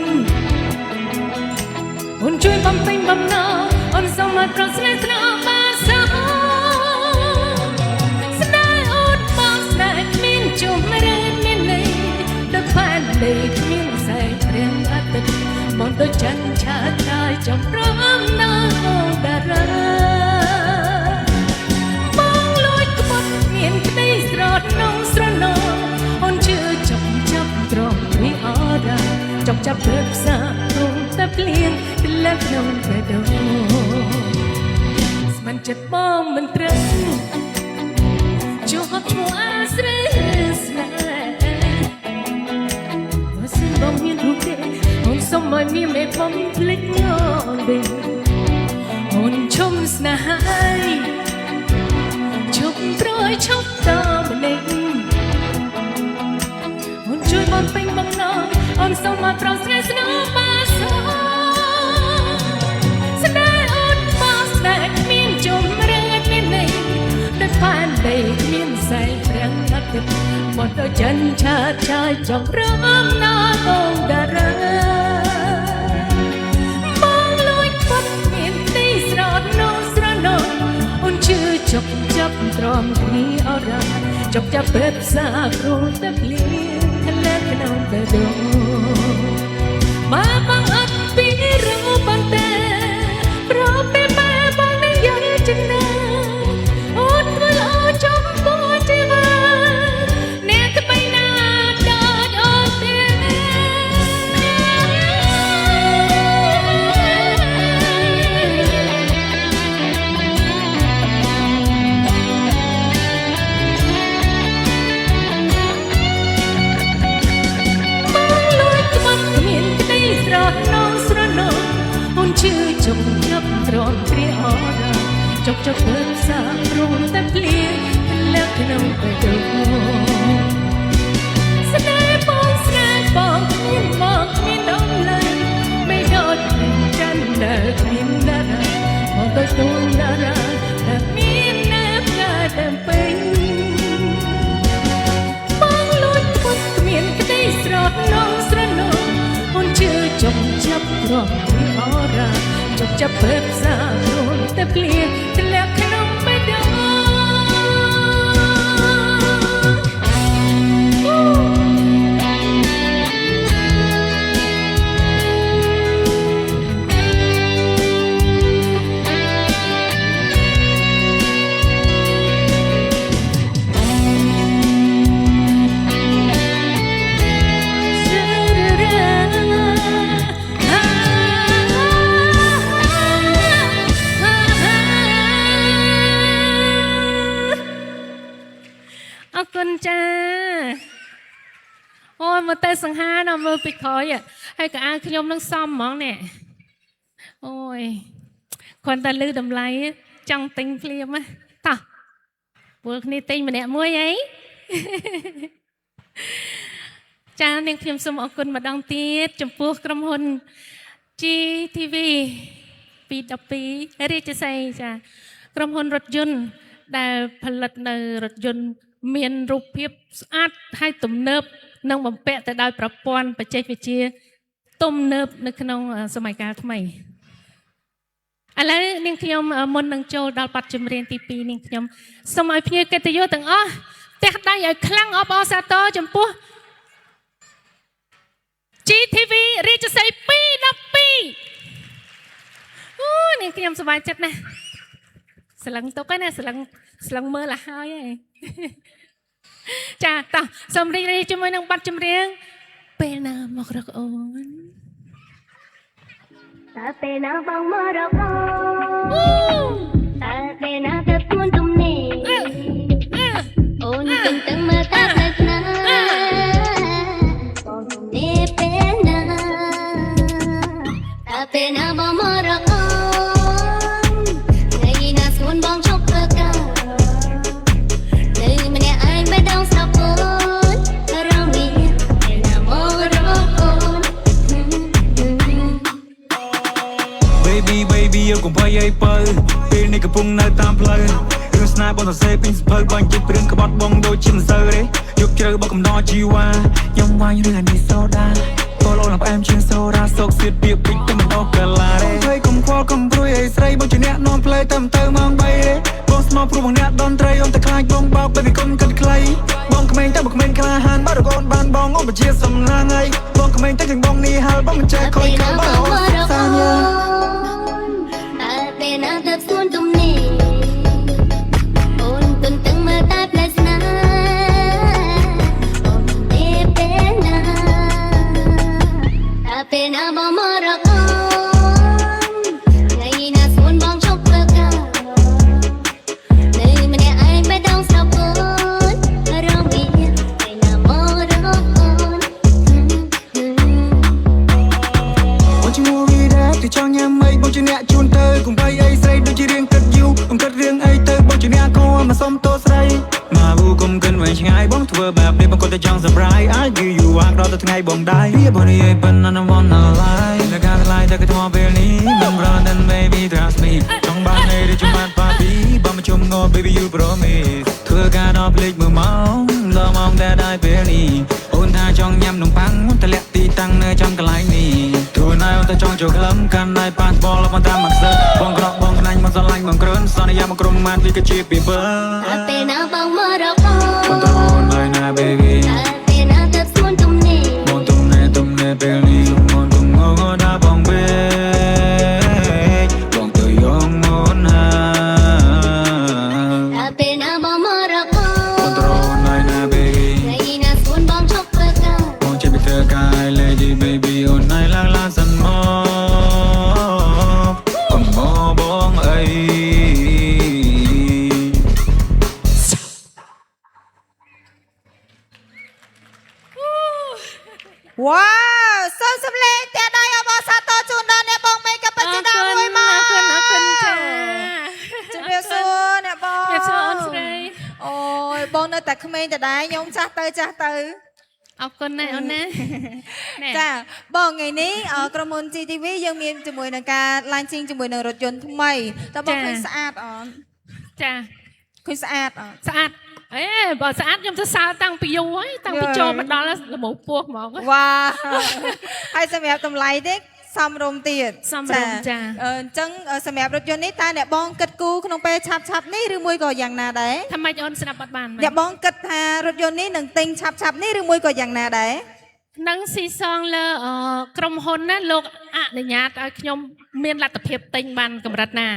S5: អូនជួយបំពេញបំណងអូនសូមឲ្យប្រស្នេហ៍ស្នើបានសោស្នេហ៍អូនបងស្នេហ៍មានជុំរែកមានន័យដូចផែនដីគ្មានសែងព្រាំអាទិត្យមកដូចច័ន្ទឆាតតែចំប្រងនៅតារាបងលួចក្បត់មានក្តីស្រត់នងស្រណោអូនជឿចាប់ត្រង់វិអរ៉ាចាប់ព្រឹកផ្សារព្រមតែភ្លៀងទម្លាក់ក្នុងបេះដូងស្មានចិត្តបងមិនត្រូវជួបឈ្មោះអាស្រ័យស្នេហ៍បើសិនបងមានរូបទេអូនសូមឲ្យមានមេបំភ្លេចអូនវិញអូនឈុំស្នេហាជប់ប្រយឈប់តម្លេងជួយបំពេញបំណងអូនសូមមកប្រងស្នេហ៍ស្នើបាសស្នេហ៍អូន say rằng thật thật một đôi chân cha trai trong rơm nó bông đà ra bông lối quất miền tây sọt nâu ôn chưa chọc chấp tròn khi ở ra chọc chấp bếp xa rồi tất liên thân lẽ cái nào về đâu mà băng ấp bí rượu băng tê pro bê bê băng đi dây chân nè ôn vừa lo trong cô chi mà nè cái bay na đợi ôn tê chưa chọc chấp tròn khi ở ra chọc chấp bớt xa rồi ta liền lắc nâu về đâu sẽ bong miên đông lên mấy đôi chân đời miên đã ra một đôi tôi đã ra đã miên nếp ra đầm bình bong lối quất miên cái đây sọt nâu hôn chưa chọc chấp tròn chọc chấp bếp xa rồi ta liền ta lẽ khẽ nông bên đâu con cha ôi mà tay sang ha nó mơ bị khói à hay cả ai khi nhom đang xăm món nè ôi con ta lư đầm lấy trong tinh phim á ta vừa khi tinh mà nè mua ấy cha nên phim xâm ở con mà đang tiết trong buộc cầm hôn GTVปีดับปีเรียกจะใส่จ้ะกรมพลรถยนต์ได้ผลิตในรถยนต์เมียนรูปเพียบอาจให้ตุ่มเนิบนั่งบำเพ็ญแต่ได้ประปอนปัจจัยวิเชียตุ่มเนิบในขนมสมัยกาลทำไมอะไรนิ่งขยมมนนังโจดาลปัจจุบันเรียนตีปีนิ่งขยมสมัยเพียงเกตโยต่างแต่ได้ใหญ่คลั่งอบอสตอจมปัว GTV เรียกจะใส่ปีนับปีนี่ขยมสบายจัดนะสลังโต๊ะก็นะสลังเมื่อละห้าไงจ้าต่อสมรีจะมานั่งปัดจำเรียงเป็นน้ำมกรักอ่อนแต่เป็นน้ำบางมกรักอ่อนแต่เป็นน้ำแต่ตุนตุ่มนี่โอนตึงตึงมาตาสักนาโอนนี่เป็นน้ำแต่เป็นน้ำบางมกรักอ่อนกงพายเปิดปีนี้กระพุ้งในตามเพลย์เรื่องสนายบนถนนเซปิงสเปิร์บอลจิบเรื่องกระบอกบงโดยชิมเซอร์เลยยกเจอบอกกำนอจีวายังวางอยู่เรื่องนี้โซดาโตโลหลับแอมชิงโซดาโศกเสียดเปียกปิดแต่มันออกกะลาเร่เพลย์กงควอลกงปลุยไอ้ใส่บนจีเนะนอนเพลย์เติมมองใบเร่บงสมอปรุงบางเนะดอนเตรยอมตะคลายบงเบาเป็นคนกันใครบงเขมรแต่บงเขมรคลาหันบ้าตะโกนบานบงอ้อมเชียร์สำนักไงบงเขมรแต่ถึงบงนี้ฮัลบงมันใจคอยเข้าบ้าอ้อซาเนียเป็นอาดับส่วนตรงนี้โอนตุนตึงมาตาเพลสนาโอนนี่เป็นนาถ้าเป็นอาบอมรักอ่อนไงน่าส่วนบองชกเลิกกันเลยมันเนี่ยไอ้ไม่ต้องสับสนเรามีไอ้น่ามอรักอ่อนวันที่มูวีแรกที่ช่องยังไม่บางทีเนี่ยชวนเธอcùng bay ai say đôi chỉ riêng cất yêu cùng cất riêng ai tới bóng chỉ nghe cô mà xóm tô say mà bu cùng cần vậy chẳng ai bóng thua bạc để bóng cô ta chọn surprise I give you one đó từ ngày bóng đai biết bao nhiêu bên anh wanna lie là cả lại ta cái thua về lý mình run then baby trust me trong
S7: បាងនៃជុំបានប៉ាពីបើមកជុំង baby you promise ធ្វើការដល់ភ្លេចមើលមកដល់មកតែได้ពេលនេះអូនថាចង់ញ៉ាំនំប៉័ងតម្លាក់ទីតាំងនៅចំកន្លែងនេះទួណៃអូនតែចង់ចូលក្លឹមកាន់ដៃប៉ាសបលមកតាមមកសើបងក្រក់បងខ្នាញ់មកស្រឡាញ់បងក្រើនសន្យាមកក្រុមម៉ានវាក៏ជាពីបើ
S8: ពេលណាបងមករកបង
S7: អូនហើយណា baby
S8: ពេលណាទៅសួនទំនេរ
S7: បងទំនេរពេលនេះបងទំងងដល់បងបេបងទៅយងមុនហើយ
S8: ពេលណាបងមករកបង
S7: អូនត្រូវហើយណា baby
S8: ថ្ងៃណាសួនបងឈប់ធ្វើការ
S7: បងជិះពីធ្វើការ lady baby អូនហើយឡើងសិនមកបងបងអី
S1: វ៉ាវសូមសម្លេងតែដៃអបអរសាទរជូនដល់អ្នកបងមេកបច្ចុប្បន្នមួយមក
S5: អរគុណចា
S1: ជំរាបសួរអ្នកបង
S5: ជំរាបសួរអូនស្រី
S1: អូយបងនៅតែក្មេងតែដែរខ្ញុំចាស់ទៅ
S5: អរគុណណាស់អូនណា
S1: ចាបងថ្ងៃនេះក្រុមហ៊ុន GTV យើងមានជាមួយនឹងការ launching ជាមួយនឹងរថយន្តថ្មីតើបងឃើញស្អាតអត់
S5: ចា
S1: ឃើញស្អាតអត់
S5: ស្អាតអេបើស្អាតខ្ញុំទៅសើតាំងពីយូរហើយតាំងពីចូលមកដល់ល្មមពោះហ្មង
S1: វ៉ាហើយសម្រាប់តម្លៃទេសមរម្យទៀត
S5: សមរម្យចា
S1: អញ្ចឹងសម្រាប់រថយន្តនេះតើអ្នកបងគិតគូរក្នុងពេលឆាប់នេះឬមួយក៏យ៉ាងណាដែរ
S5: ថាម៉េចអូនស្ដាប់អត់បាន
S1: អ្នកបងគិតថារថយន្តនេះនឹងទិញឆាប់នេះឬមួយក៏យ៉ាងណាដែរ
S5: នឹងស៊ីសងលើក្រុមហ៊ុនណាលោកអនុញ្ញាតឲ្យខ្ញុំមានលទ្ធភាពទិញបានកម្រិតណា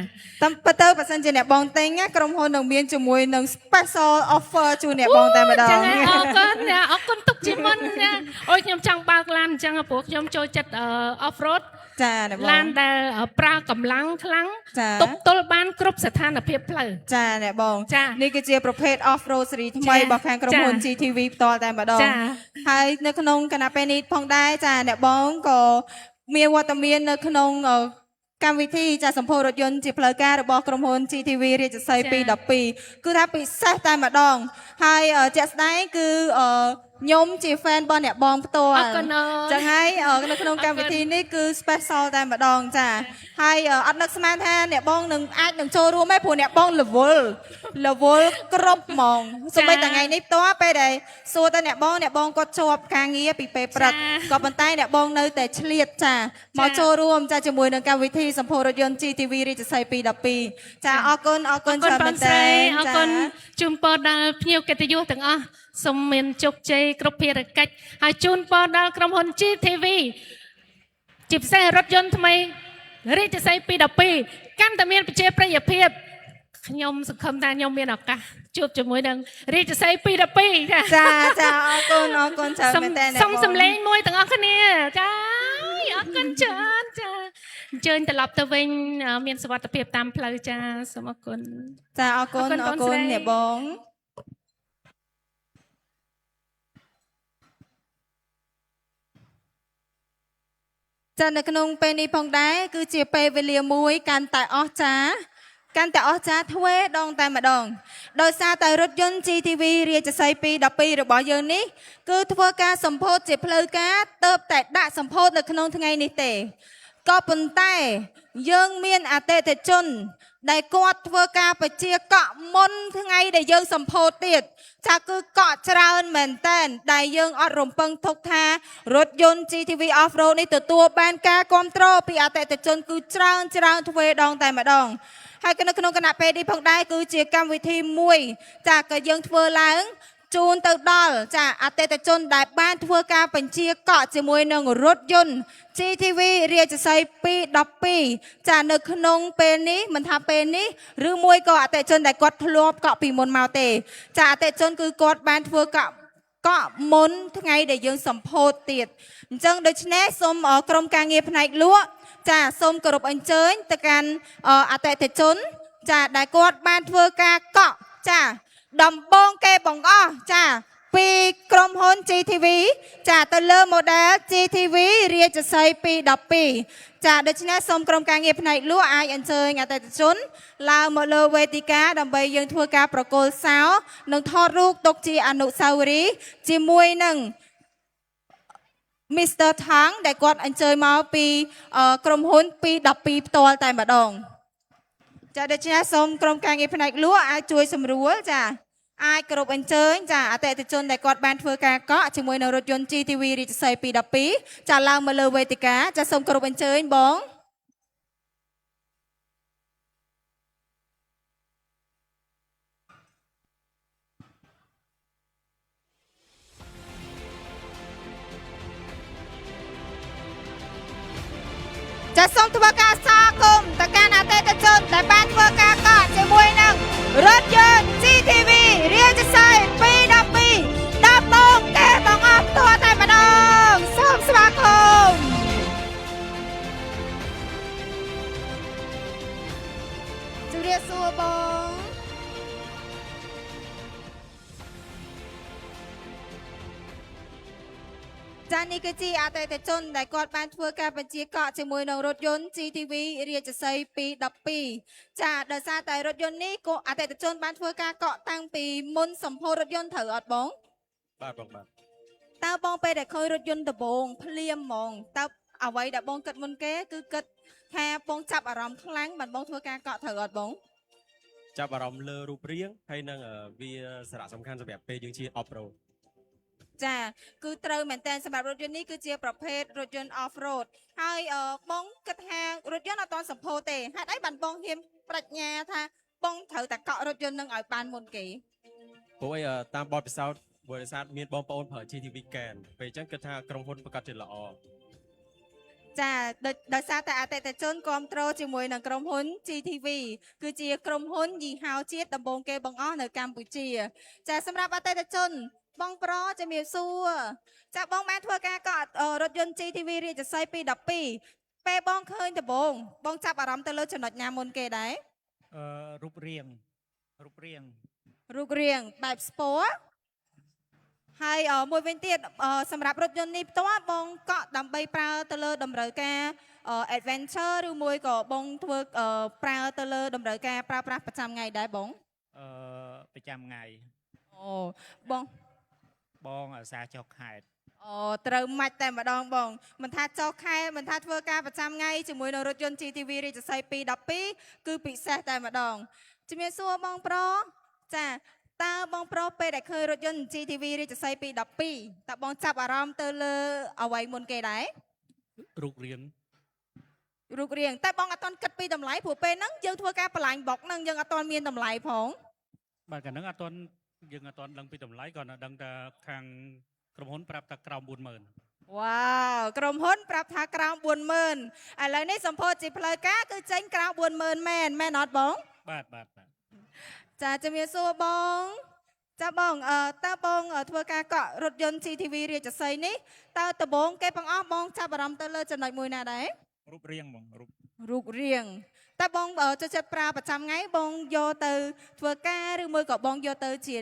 S1: តាមពិតទៅបើសិនជាអ្នកបងទិញក្រុមហ៊ុននឹងមានជាមួយនឹង special offer ជូនអ្នកបងតែម្ដង
S5: ចឹងហើយអរគុណទុកជាមុនណាអូយខ្ញុំចង់បើកឡានអញ្ចឹងព្រោះខ្ញុំចូលចិត្ត off road
S1: ចាអ្នកបង
S5: ឡានដែលប្រើកម្លាំងខ្លាំង
S1: ចា
S5: ទប់ទល់បានគ្រប់ស្ថានភាពផ្លូវ
S1: ចាអ្នកបង
S5: ចា
S1: នេះគឺជាប្រភេទ off road series ថ្មីរបស់ខាងក្រុមហ៊ុន GTV ផ្ទាល់តែម្ដង
S5: ចា
S1: ហើយនៅក្នុងគណៈពេលនេះផងដែរចាអ្នកបងក៏មានវត្តមាននៅក្នុងកម្មវិធីចាសម្ពោធរថយន្តជាផ្លូវការរបស់ក្រុមហ៊ុន GTV រាជសី212គឺថាពិសេសតែម្ដងហើយជាក់ស្ដែងគឺខ្ញុំជា fan របស់អ្នកបងផ្ទាល់
S5: អរគុណអូន
S1: ចឹងហើយនៅក្នុងកម្មវិធីនេះគឺ special តែម្ដងចាហើយអត់នឹកស្មានថាអ្នកបងនឹងអាចនឹងចូលរួមទេព្រោះអ្នកបង level គ្រប់ហ្មងសូម្បីតែថ្ងៃនេះផ្ទាល់ពេលដែលសួរទៅអ្នកបងគាត់ជាប់ការងារពីពេលព្រឹកក៏ប៉ុន្តែអ្នកបងនៅតែឆ្លៀតចាមកចូលរួមចាជាមួយនឹងកម្មវិធីសម្ពោធរថយន្ត GTV រាជសី212ចាអរគុណច្រើនមែនតើ
S5: អរគុណជូនពរដល់ភ្ញៀវកិត្តិយសទាំងអស់សូមមានជោគជ័យគ្រប់ភារកិច្ចហើយជូនពរដល់ក្រុមហ៊ុន GTV ជាពិសេសរថយន្តថ្មីរាជសី212កាន់តែមានប្រជាប្រិយភាពខ្ញុំសង្ឃឹមថាខ្ញុំមានឱកាសជួបជាមួយនឹងរាជសី212
S1: ចាអរគុណច្រើនមែនតើអ្នកបង
S5: សូមសម្លេងមួយទាំងអស់គ្នាចាអរគុណច្រើនចាអញ្ជើញត្រឡប់ទៅវិញមានសុវត្ថិភាពតាមផ្លូវចាសូមអរគុណ
S1: ចាអរគុណអ្នកបងចានៅក្នុងពេលនេះផងដែរគឺជាពេលវេលាមួយកាន់តែអស្ចារ្យទ្វេដងតែម្ដងដោយសារតែរថយន្ត GTV រាជសី212របស់យើងនេះគឺធ្វើការសម្ពោធជាផ្លូវការទៅតែដាក់សម្ពោធនៅក្នុងថ្ងៃនេះទេក៏ប៉ុន្តែយើងមានអតិថិជនដែលគាត់ធ្វើការបញ្ជាកក់មុនថ្ងៃដែលយើងសម្ពោធទៀតចាគឺកក់ច្រើនមែនតែនដែលយើងអត់រំពឹងទុកថារថយន្ត GTV Off Road នេះទទួលបានការគ្រប់គ្រងពីអតិថិជនគឺច្រើនទ្វេដងតែម្ដងហើយនៅក្នុងគណៈពេលនេះផងដែរគឺជាកម្មវិធីមួយចាក៏យើងធ្វើឡើងជូនទៅដល់ចាអតិថិជនដែលបានធ្វើការបញ្ជាកក់ជាមួយនឹងរថយន្ត GTV រាជសី212ចានៅក្នុងពេលនេះមិនថាពេលនេះឬមួយក៏អតិថិជនដែលគាត់ធ្លាប់កក់ពីមុនមកទេចាអតិថិជនគឺគាត់បានធ្វើកក់មុនថ្ងៃដែលយើងសម្ពោធទៀតអញ្ចឹងដូច្នេះសូមក្រុមការងារផ្នែកលក់ចាសូមគោរពអញ្ជើញទៅកាន់អតិថិជនចាដែលគាត់បានធ្វើការកក់ចាដំបងគេបងអស់ចាពីក្រុមហ៊ុន GTV ចាទៅលើ model GTV រាជសី212ចាដូច្នេះសូមក្រុមការងារផ្នែកលក់អាចអញ្ជើញអតិថិជនឡើងមកលើវេទិកាដើម្បីយើងធ្វើការប្រគល់សោនិងថតរូបទុកជាអនុស្សាវរីយ៍ជាមួយនឹង Mr. Thang ដែលគាត់អញ្ជើញមកពីក្រុមហ៊ុន212ផ្ទាល់តែម្ដង ចាដូច្នេះសូមក្រុមការងារផ្នែកលក់អាចជួយសម្រួលចាអាចគ្រប់អញ្ជើញចាអតិថិជនដែលគាត់បានធ្វើការកក់ជាមួយនឹងរថយន្ត GTV រាជសី212ចាឡើងមកលើវេទិកាចាសូមគ្រប់អញ្ជើញបង ចាសូមធ្វើការស្វាគមន៍ទៅកាន់អតិថិជនដែលបានធ្វើការកក់ជាមួយនឹងរថយន្ត GTV រាជសី212ដំបងគេបងអស់ផ្ទាល់តែម្ដងសូមស្វាគមន៍ជម្រាបសួរបង ចានេះគឺជាអតិថិជនដែលគាត់បានធ្វើការបញ្ជាកក់ជាមួយនឹងរថយន្ត GTV រាជសី212ចាដោយសារតែរថយន្តនេះក៏អតិថិជនបានធ្វើការកក់តាំងពីមុនសម្ពោធរថយន្តត្រូវអត់បង
S9: បាទបងបាទ
S1: តើបងពេលដែលឃើញរថយន្តដំបងភ្លាមហ្មងតើអ្វីដែលបងគិតមុនគេគឺគិតថាបងចាប់អារម្មណ៍ខ្លាំងបានបងធ្វើការកក់ត្រូវអត់បង
S9: ចាប់អារម្មណ៍លើរូបរាងហើយនឹងវាសារៈសំខាន់សម្រាប់ពេលយើងជិះ off road
S1: ចាគឺត្រូវមែនតើសម្រាប់រថយន្តនេះគឺជាប្រភេទរថយន្ត off road ហើយបងគិតថារថយន្តអត់ទាន់សម្ពោធទេហេតុអីបានបងហ៊ានប្រាជ្ញាថាបងត្រូវតែកក់រថយន្តនឹងឲ្យបានមុនគេ
S9: ព្រោះអីតាមបទពិសោធន៍បរិស័ទមានបងប្អូនប្រើ GTV កានពេលអញ្ចឹងគិតថាក្រុមហ៊ុនប្រកាសជាល្អ
S1: ចាដោយសារតែអតិថិជនគ្រប់គ្រងជាមួយនឹងក្រុមហ៊ុន GTV គឺជាក្រុមហ៊ុនយីហោជាតិដំបូងគេបង្អស់នៅកម្ពុជាចាសម្រាប់អតិថិជនបងប្រុសជំរាបសួរចាបងបានធ្វើការកក់រថយន្ត GTV រាជសី212ពេលបងឃើញដំបងបងចាប់អារម្មណ៍ទៅលើចំណុចណាមុនគេដែរ
S10: រូបរាង
S1: រូបរាងបែប sport ហើយមួយវិញទៀតសម្រាប់រថយន្តនេះផ្ទាល់បងកក់ដើម្បីប្រើទៅលើតម្រូវការ adventure ឬមួយក៏បងធ្វើប្រើទៅលើតម្រូវការប្រើប្រាស់ប្រចាំថ្ងៃដែរបង
S10: ប្រចាំថ្ងៃ
S1: អូបង
S10: សារចុះខេត្ត
S1: អូត្រូវម៉ាច់តែម្ដងបងមិនថាចុះខែមិនថាធ្វើការប្រចាំថ្ងៃជាមួយនឹងរថយន្ត GTV រាជសី212គឺពិសេសតែម្ដងជំរាបសួរបងប្រុសចាតើបងប្រុសពេលដែលឃើញរថយន្ត GTV រាជសី212តើបងចាប់អារម្មណ៍ទៅលើអ្វីមុនគេដែរ
S10: រូបរាង
S1: តែបងអត់ទាន់គិតពីតម្លៃព្រោះពេលហ្នឹងយើងធ្វើការបន្លាញបុកហ្នឹងយើងអត់ទាន់មានតម្លៃផង
S10: បាទកាលហ្នឹងយើងអត់ទាន់ដឹងពីតម្លៃគាត់ដឹងតែខាងក្រុមហ៊ុនប្រាប់ថាក្រោម 40000
S1: វ៉ាវក្រុមហ៊ុនប្រាប់ថាក្រោម 40000 ឥឡូវនេះសម្ពោធជាផ្លូវការគឺចេញក្រោម 40000 មែនអត់បង
S10: បាទ
S1: ចាជំរាបសួរបងចាបងតើបងធ្វើការកក់រថយន្ត GTV រាជសីនេះតើដំបងគេបង្អស់បងចាប់អារម្មណ៍ទៅលើចំណុចមួយណាដែរ
S10: រូបរាងបង
S1: រូបរាងតើបងចូលចិត្តប្រើប្រចាំថ្ងៃបងយកទៅធ្វើការឬមួយក៏បងយកទៅជា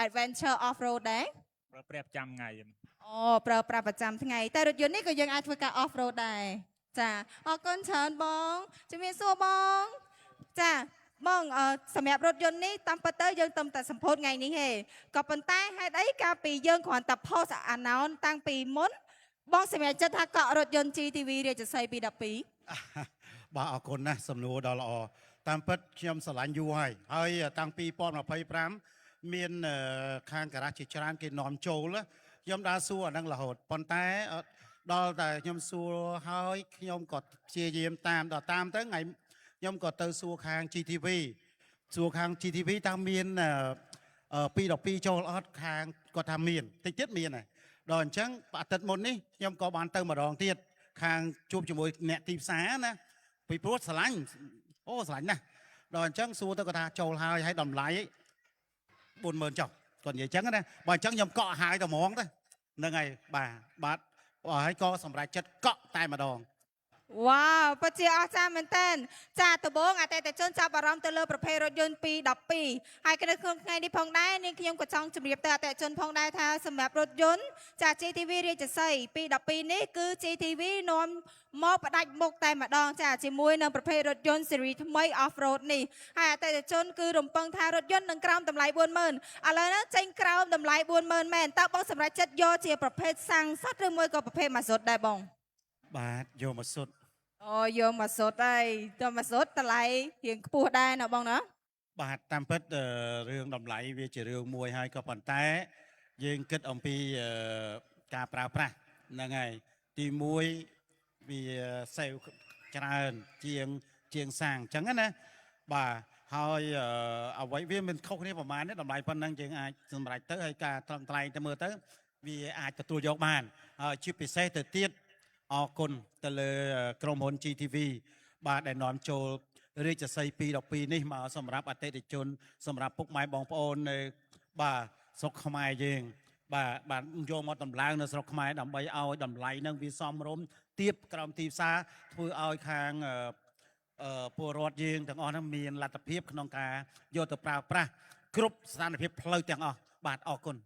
S1: adventure off road ដែរ
S10: ប្រើប្រាស់ប្រចាំថ្ងៃ
S1: អូប្រើប្រាស់ប្រចាំថ្ងៃតែរថយន្តនេះក៏យើងអាចធ្វើការ off road ដែរចាអរគុណច្រើនបងជំរាបសួរបងចាបងសម្រាប់រថយន្តនេះតាមពិតទៅយើងទំតែសម្ពោធថ្ងៃនេះទេក៏ប៉ុន្តែហេតុអីកាលពីយើងគ្រាន់តែ post announce តាំងពីមុនបងសម្រាប់ចិត្តថាកក់រថយន្ត GTV រាជសី212
S2: បាទអរគុណណាស់សំណួរដ៏ល្អតាមពិតខ្ញុំស្រឡាញ់យូរហើយតាំងពី2025មានខាងការ៉ាសជាច្រើនគេនាំចូលខ្ញុំដើរសួរអាហ្នឹងរហូតប៉ុន្តែដល់តែខ្ញុំសួរហើយខ្ញុំក៏ព្យាយាមតាមដល់តាមទៅថ្ងៃខ្ញុំក៏ទៅសួរខាង GTV តើមាន212ចូលអត់ខាងគាត់ថាមានតិចទៀតមានហើយដល់អញ្ចឹងអាទិត្យមុននេះខ្ញុំក៏បានទៅម្ដងទៀតខាងជួបជាមួយអ្នកទីផ្សារណាពីព្រោះស្រឡាញ់ណាស់ដល់អញ្ចឹងសួរទៅគាត់ថាចូលហើយតម្លៃ40000ចុះគាត់និយាយអញ្ចឹងណាបើអញ្ចឹងខ្ញុំកក់ហើយតែហ្មងទៅហ្នឹងហើយបាទហើយក៏សម្រេចចិត្តកក់តែម្ដង
S1: វ៉ាវពិតជាអស្ចារ្យមែនតើចាដំបងអតិថិជនចាប់អារម្មណ៍ទៅលើប្រភេទរថយន្ត212ហើយនៅក្នុងថ្ងៃនេះផងដែរនាងខ្ញុំក៏ចង់ជម្រាបទៅអតិថិជនផងដែរថាសម្រាប់រថយន្តចា GTV រាជសី212នេះគឺ GTV នាំមកផ្ដាច់មុខតែម្ដងចាជាមួយនឹងប្រភេទរថយន្តស៊េរីថ្មី off road នេះហើយអតិថិជនគឺរំពឹងថារថយន្តនឹងក្រោមតម្លៃ 40000 ឥឡូវហ្នឹងចេញក្រោមតម្លៃ 40000 មែនតើបងសម្រាប់ចិត្តយកជាប្រភេទសាំងសុទ្ធឬមួយក៏ប្រភេទម៉ាស៊ុតដែរបង
S2: បាទយកមកសុទ្ធ
S1: អូយកមកសុទ្ធហើយទៅមកសុទ្ធតម្លៃរៀងខ្ពស់ដែរណាបងណា
S2: បាទតាមពិតរឿងតម្លៃវាជារឿងមួយហើយក៏ប៉ុន្តែយើងគិតអំពីការប្រើប្រាស់ហ្នឹងហើយទី1វាសេវច្រើនជាងសាំងអញ្ចឹងណាបាទហើយអ្វីវាមិនខុសគ្នាប្រហែលទេតម្លៃប៉ុណ្ណឹងយើងអាចសម្រេចទៅហើយការត្រឹមថ្លៃទៅមើលទៅវាអាចទទួលយកបានហើយជាពិសេសទៅទៀតអរគុណទៅលើក្រុមហ៊ុន GTV បាទដែលនាំចូលរាជសី212នេះមកសម្រាប់អតិថិជនសម្រាប់ពុកម៉ែបងប្អូននៅបាទស្រុកខ្មែរយើងបាទយកមកតម្លើងនៅស្រុកខ្មែរដើម្បីឲ្យតម្លៃនឹងវាសមរម្យទាបក្រោមទីផ្សារធ្វើឲ្យខាងពលរដ្ឋយើងទាំងអស់ហ្នឹងមានលទ្ធភាពក្នុងការយកទៅប្រើប្រាស់គ្រប់ស្ថានភាពផ្លូវទាំងអស់បាទអរគុណ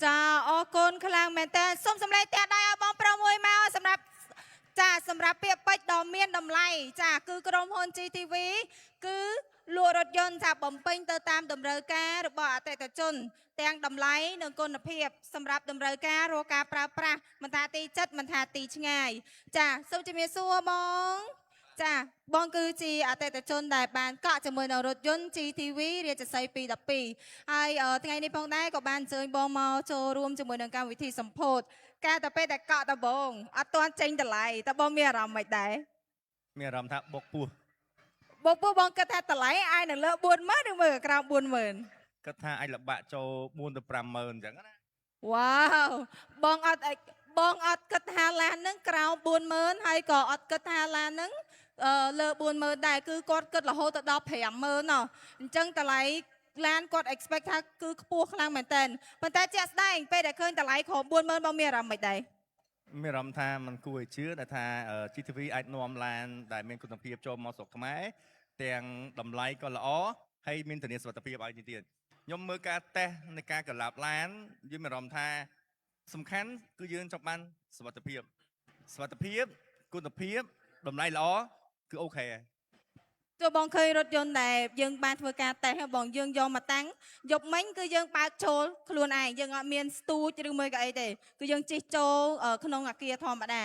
S1: ចាអរគុណខ្លាំងមែនតើសូមសម្លេងតាក់ដៃឲ្យបងប្រុសមួយមកសម្រាប់ពាក្យពេចន៍ដ៏មានតម្លៃចាគឺក្រុមហ៊ុន GTV គឺលក់រថយន្តចាបំពេញទៅតាមតម្រូវការរបស់អតិថិជនទាំងតម្លៃនិងគុណភាពសម្រាប់តម្រូវការរាល់ការប្រើប្រាស់មិនថាទីចិត្តមិនថាទីឆ្ងាយចាសូមជំរាបសួរបងចាបងគឺជាអតិថិជនដែលបានកក់ជាមួយនឹងរថយន្ត GTV រាជសី212ហើយថ្ងៃនេះផងដែរក៏បានអញ្ជើញបងមកចូលរួមជាមួយនឹងកម្មវិធីសម្ពោធការតែពេលតែកក់តបងអត់ទាន់ចេញតម្លៃតបងមានអារម្មណ៍មិនដែរ
S11: មានអារម្មណ៍ថាបុកពោះ
S1: បងគិតថាតម្លៃអាចនឹងលើ40000ឬមើលក្រោម40000
S11: គិតថាអាចលបាក់ចូល4ទៅ50000អញ្ចឹងណា
S1: វ៉ាវបងអត់គិតថាឡានហ្នឹងក្រោម40000ហើយក៏អត់គិតថាឡានហ្នឹងលើ40000ដែរគឺគាត់គិតរហូតដល់50000ណោះអញ្ចឹងតម្លៃឡានគាត់ expect ថាគឺខ្ពស់ខ្លាំងមែនតើប៉ុន្តែជាក់ស្ដែងពេលដែលឃើញតម្លៃក្រោម40000បងមានអារម្មណ៍មិនដែរ
S11: មានអារម្មណ៍ថាมันគួរឲ្យជឿដែលថា GTV អាចនាំឡានដែលមានគុណភាពចូលមកស្រុកខ្មែរទាំងតម្លៃក៏ល្អហើយមានធានាសុវត្ថិភាពឲ្យទៀតខ្ញុំមើលការតេស្តនៃការកន្លាបឡានយើងមានអារម្មណ៍ថាសំខាន់គឺយើងចង់បានសុវត្ថិភាពគុណភាពតម្លៃល្អគឺអូខេ ទោះបងឃើញរថយន្តដែលយើងបានធ្វើការតេស្តហើយបងយើងយកមកតាំងយប់មិញគឺយើងបើកចូលខ្លួនឯងយើងអត់មានស្ទូចឬមួយក៏អីទេគឺយើងជិះចូលក្នុងអាគារធម្មតា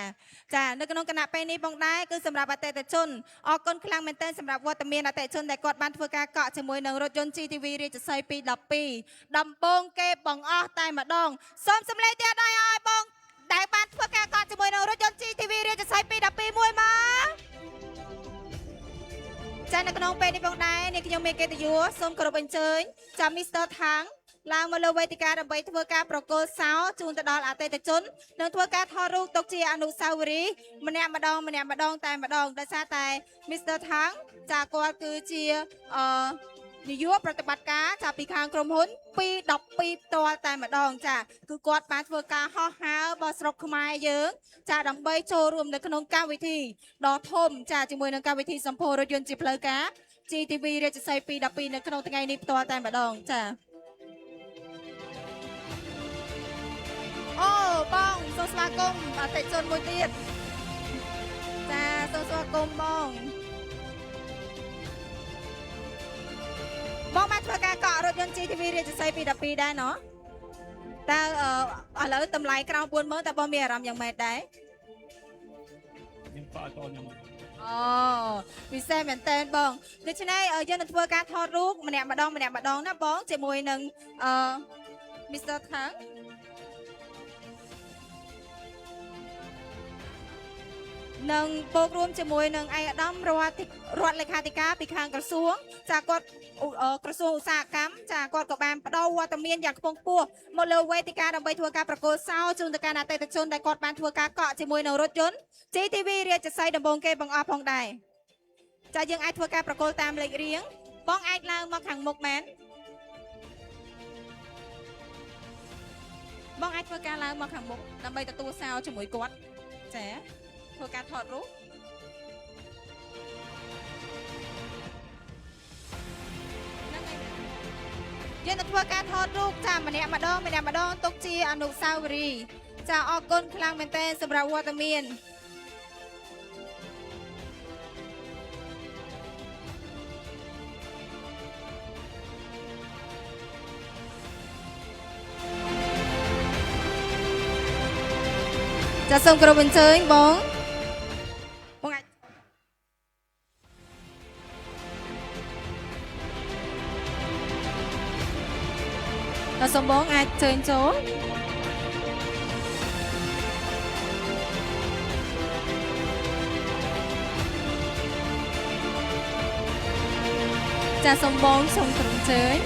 S11: ចានៅក្នុងគណៈពេលនេះបងដែរគឺសម្រាប់អតិថិជនអរគុណខ្លាំងមែនទែនសម្រាប់វត្តមានអតិថិជនដែលគាត់បានធ្វើការកក់ជាមួយនឹងរថយន្ត GTV រាជសី212ដំបូងគេបងអស់តែម្ដងសូមសម្លេងទៀតឲ្យបងដែលបានធ្វើការកក់ជាមួយនឹងរថយន្ត GTV រាជសី212មួយមកចានៅក្នុងពេលនេះផងដែរនេះខ្ញុំមានកិត្តិយសសូមគោរពអញ្ជើញចាំ Mr. Thang ឡើងមកលើវេទិកាដើម្បីធ្វើការប្រគល់សោជូនទៅដល់អតិថិជននិងធ្វើការថតរូបទុកជាអនុស្សាវរីយ៍ម្នាក់ម្ដងតែម្ដងដោយសារតែ Mr. Thang ចាគាត់គឺជានាយកប្រតិបត្តិការចាពីខាងក្រុមហ៊ុន212ផ្ទាល់តែម្ដងចាគឺគាត់បានធ្វើការហោះហើររបស់ស្រុកខ្មែរយើងចាដើម្បីចូលរួមនៅក្នុងកម្មវិធីដ៏ធំចាជាមួយនឹងកម្មវិធីសម្ពោធរថយន្តជាផ្លូវការ GTV រាជសី212នៅក្នុងថ្ងៃនេះផ្ទាល់តែម្ដងចាអូបងសូមស្វាគមន៍អតិថិជនមួយទៀតចាសូមស្វាគមន៍បងបានធ្វើការកក់រថយន្ត GTV រាជសី212ដែរណោះតើឥឡូវតម្លៃក្រោម40000តើបងមានអារម្មណ៍យ៉ាងម៉េចដែរខ្ញុំប៉ាតអូនខ្ញុំអូពិសេសមែនតើបងដូច្នេះយើងនឹងធ្វើការថតរូបម្នាក់ម្ដងណាបងជាមួយនឹងMr. Thang នឹងបូករួមជាមួយនឹងឯកឧត្តមរដ្ឋលេខាធិការពីខាងក្រសួងចាគាត់ក្រសួងឧស្សាហកម្មចាគាត់ក៏បានបដូរវត្តមានយ៉ាងខ្ពង់ខ្ពស់មកលើវេទិកាដើម្បីធ្វើការប្រគល់សោជូនទៅកាន់អតិថិជនដែលគាត់បានធ្វើការកក់ជាមួយនឹងរថយន្ត GTV រាជសីដំបងគេបងអស់ផងដែរចាយើងអាចធ្វើការប្រគល់តាមលេខរៀងបងអាចឡើងមកខាងមុខមែនបងអាចធ្វើការឡើងមកខាងមុខដើម្បីទទួលសោជាមួយគាត់ចាធ្វើការថតរូបយើងនឹងធ្វើការថតរូបចាម្នាក់ម្ដងទុកជាអនុស្សាវរីយ៍ចាអរគុណខ្លាំងមែនទែនសម្រាប់វត្តមានចាសូមគោរពអញ្ជើញបងអាច
S1: សូមបងអាចជើញចូលចាសូមបងសូមត្រង់ជើញ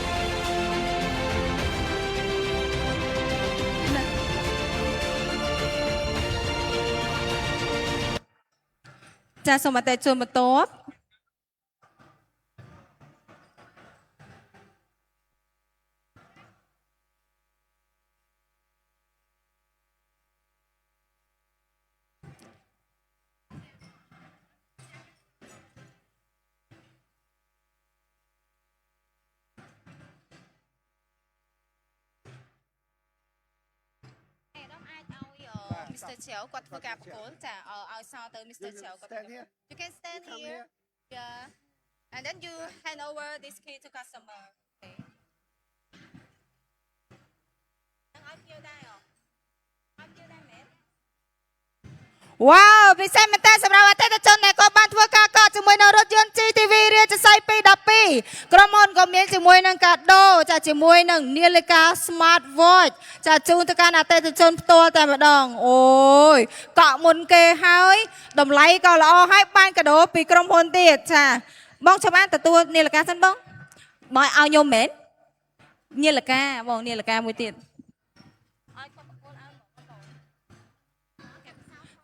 S1: ចាសូមអតិថិជនបន្ទាប់Mr. Chiao គាត់ធ្វើការប្រកួតចាឲ្យសល់ទៅ Mr. Chiao គាត់ You can stand here yeah and then you hand over this key to customer okay នឹងឲ្យភ្ញៀវដែរអូឲ្យភ្ញៀវដែរមែន Wow ពិសេសមែនតើសម្រាប់អតិថិជនដែលគាត់បានធ្វើការកក់ជាមួយនៅរថយន្ត GTV រាជសី212ក្រុមហ៊ុនក៏មានជាមួយនឹងកាដូចាជាមួយនឹងនាឡិកា Smart Watch ចាជូនទៅកាន់អតិថិជនផ្ទាល់តែម្ដងអូយកក់មុនគេហើយតម្លៃក៏ល្អហើយបានកាដូពីក្រុមហ៊ុនទៀតចាបងចាំបានទទួលនាឡិកាសិនបងមកឲ្យខ្ញុំមែននាឡិកាបងនាឡិកាមួយទៀត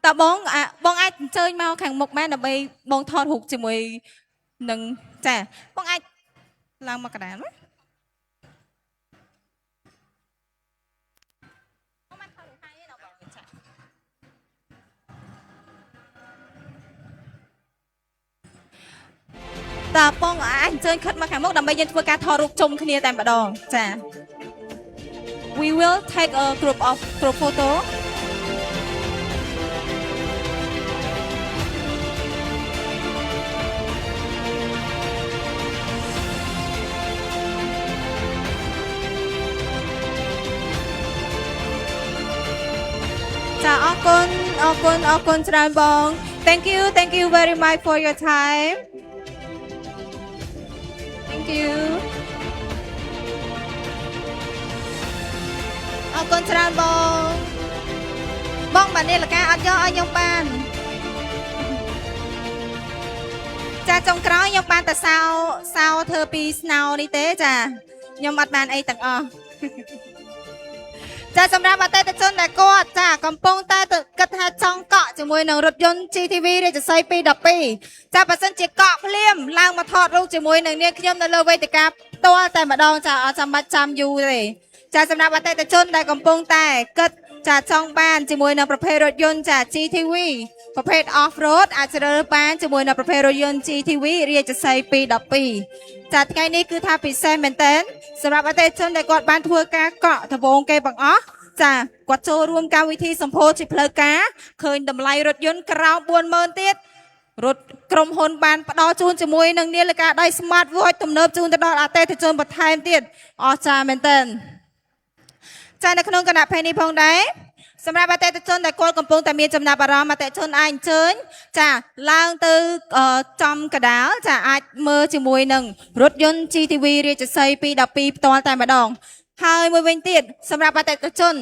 S1: តើបងអាចអញ្ជើញមកខាងមុខមែនដើម្បីបងថតរូបជាមួយនឹងចាបងអាចឡើងមកកណ្ដាលណាតើបងអាចអញ្ជើញខិតមកខាងមុខដើម្បីយើងធ្វើការថតរូបជុំគ្នាតែម្ដងចា We will take a group photoអរគុណច្រើនបង Thank you very much for your time Thank you អរគុណច្រើនបងបាននាឡិកាអត់យកឲ្យខ្ញុំបានចាចុងក្រោយខ្ញុំបានតែសោធ្វើពីស្នោនេះទេចាខ្ញុំអត់បានអីទាំងអស់ចាសម្រាប់អតិថិជនដែលគាត់ចាកំពុងតែគិតថាចង់កក់ជាមួយនឹងរថយន្ត GTV រាជសី212ចាបើសិនជាកក់ភ្លាមឡើងមកថតរូបជាមួយនឹងនាងខ្ញុំនៅលើវេទិកាផ្ទាល់តែម្ដងចាអត់ចាំបាច់ចាំយូរទេចាសម្រាប់អតិថិជនដែលកំពុងតែគិតចាចង់បានជាមួយនឹងប្រភេទរថយន្តចា GTV ប្រភេទ off road អាចជ្រើសរើសបានជាមួយនឹងប្រភេទរថយន្ត GTV រាជសី212ចាថ្ងៃនេះគឺថាពិសេសមែនតើសម្រាប់អតិថិជនដែលគាត់បានធ្វើការកក់ដំបូងគេបង្អស់ចាគាត់ចូលរួមកម្មវិធីសម្ពោធជាផ្លូវការឃើញតម្លៃរថយន្តក្រោម 40000 ទៀតរថក្រុមហ៊ុនបានផ្ដល់ជូនជាមួយនឹងនាឡិកាដៃ Smart Watch ទំនើបជូនទៅដល់អតិថិជនបន្ថែមទៀតអស្ចារ្យមែនតើចានៅក្នុងគណៈពេលនេះផងដែរសម្រាប់អតិថិជនដែលគាត់កំពុងតែមានចំណាប់អារម្មណ៍អតិថិជនអាចអញ្ជើញចាឡើងទៅចំកដាលចាអាចមើលជាមួយនឹងរថយន្ត GTV រាជសី212ផ្ទាល់តែម្ដងហើយមួយវិញទៀតសម្រាប់អតិថិជន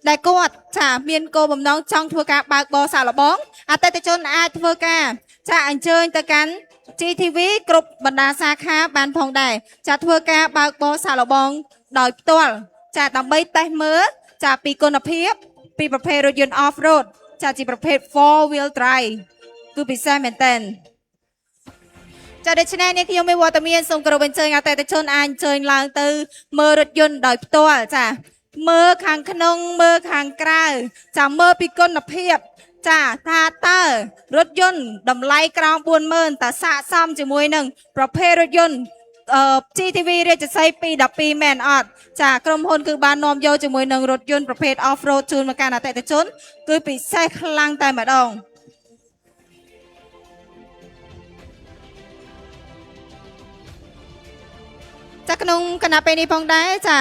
S1: ដែលគាត់ចាមានគោលបំណងចង់ធ្វើការបើកបរសាកល្បងអតិថិជនអាចធ្វើការចាអញ្ជើញទៅកាន់ GTV គ្រប់បណ្ដាសាខាបានផងដែរចាធ្វើការបើកបរសាកល្បងដោយផ្ទាល់ចាដើម្បីតេស្តមើលចាពីគុណភាពពីប្រភេទរថយន្ត off road ចាជាប្រភេទ 4 wheel drive គឺពិសេសមែនតើចាដូច្នេះនេះខ្ញុំមានវត្តមានសូមគោរពអញ្ជើញអតិថិជនអាចអញ្ជើញឡើងទៅមើលរថយន្តដោយផ្ទាល់ចាមើលខាងក្នុងមើលខាងក្រៅចាមើលពីគុណភាពចាថាតើរថយន្តតម្លៃក្រោម 40000 តើស័ក្តិសមជាមួយនឹងប្រភេទរថយន្តGTV រាជសី212មែនអត់ចាក្រុមហ៊ុនគឺបាននាំយកជាមួយនឹងរថយន្តប្រភេទ off road ជូនមកកាន់អតិថិជនគឺពិសេសខ្លាំងតែម្ដងចាក្នុងគណៈពេលនេះផងដែរចា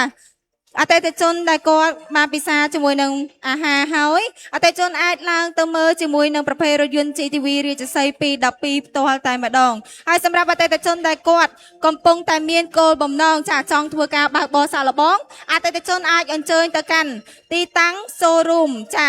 S1: អតិថិជនដែលគាត់បានពិសាជាមួយនឹងអាហារហើយអតិថិជនអាចឡើងទៅមើលជាមួយនឹងប្រភេទរថយន្ត GTV រាជសី212ផ្ទាល់តែម្ដងហើយសម្រាប់អតិថិជនដែលគាត់កំពុងតែមានគោលបំណងចាចង់ធ្វើការបើកបរសាកល្បងអតិថិជនអាចអញ្ជើញទៅកាន់ទីតាំង showroom ចា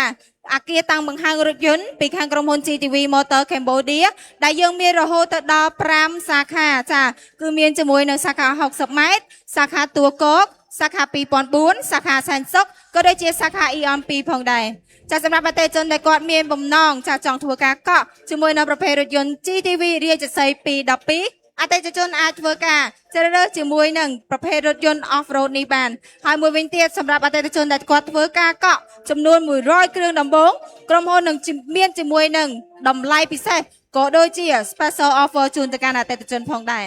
S1: អគារតាំងបង្ហាញរថយន្តពីខាងក្រុមហ៊ុន GTV Motor Cambodia ដែលយើងមានរហូតទៅដល់5សាខាចាគឺមានជាមួយនៅសាខា60ម៉ែត្រសាខាទួកកសាខា2004សាខាសែនសុខក៏ដូចជាសាខា EON 2ផងដែរចាសម្រាប់អតិថិជនដែលគាត់មានបំណងចាចង់ធ្វើការកក់ជាមួយនៅប្រភេទរថយន្ត GTV រាជសី212អតិថិជនអាចធ្វើការជ្រើសរើសជាមួយនឹងប្រភេទរថយន្ត off road នេះបានហើយមួយវិញទៀតសម្រាប់អតិថិជនដែលគាត់ធ្វើការកក់ចំនួន100គ្រឿងដំបូងក្រុមហ៊ុននឹងមានជាមួយនឹងតម្លៃពិសេសក៏ដូចជា special offer ជូនទៅកាន់អតិថិជនផងដែរ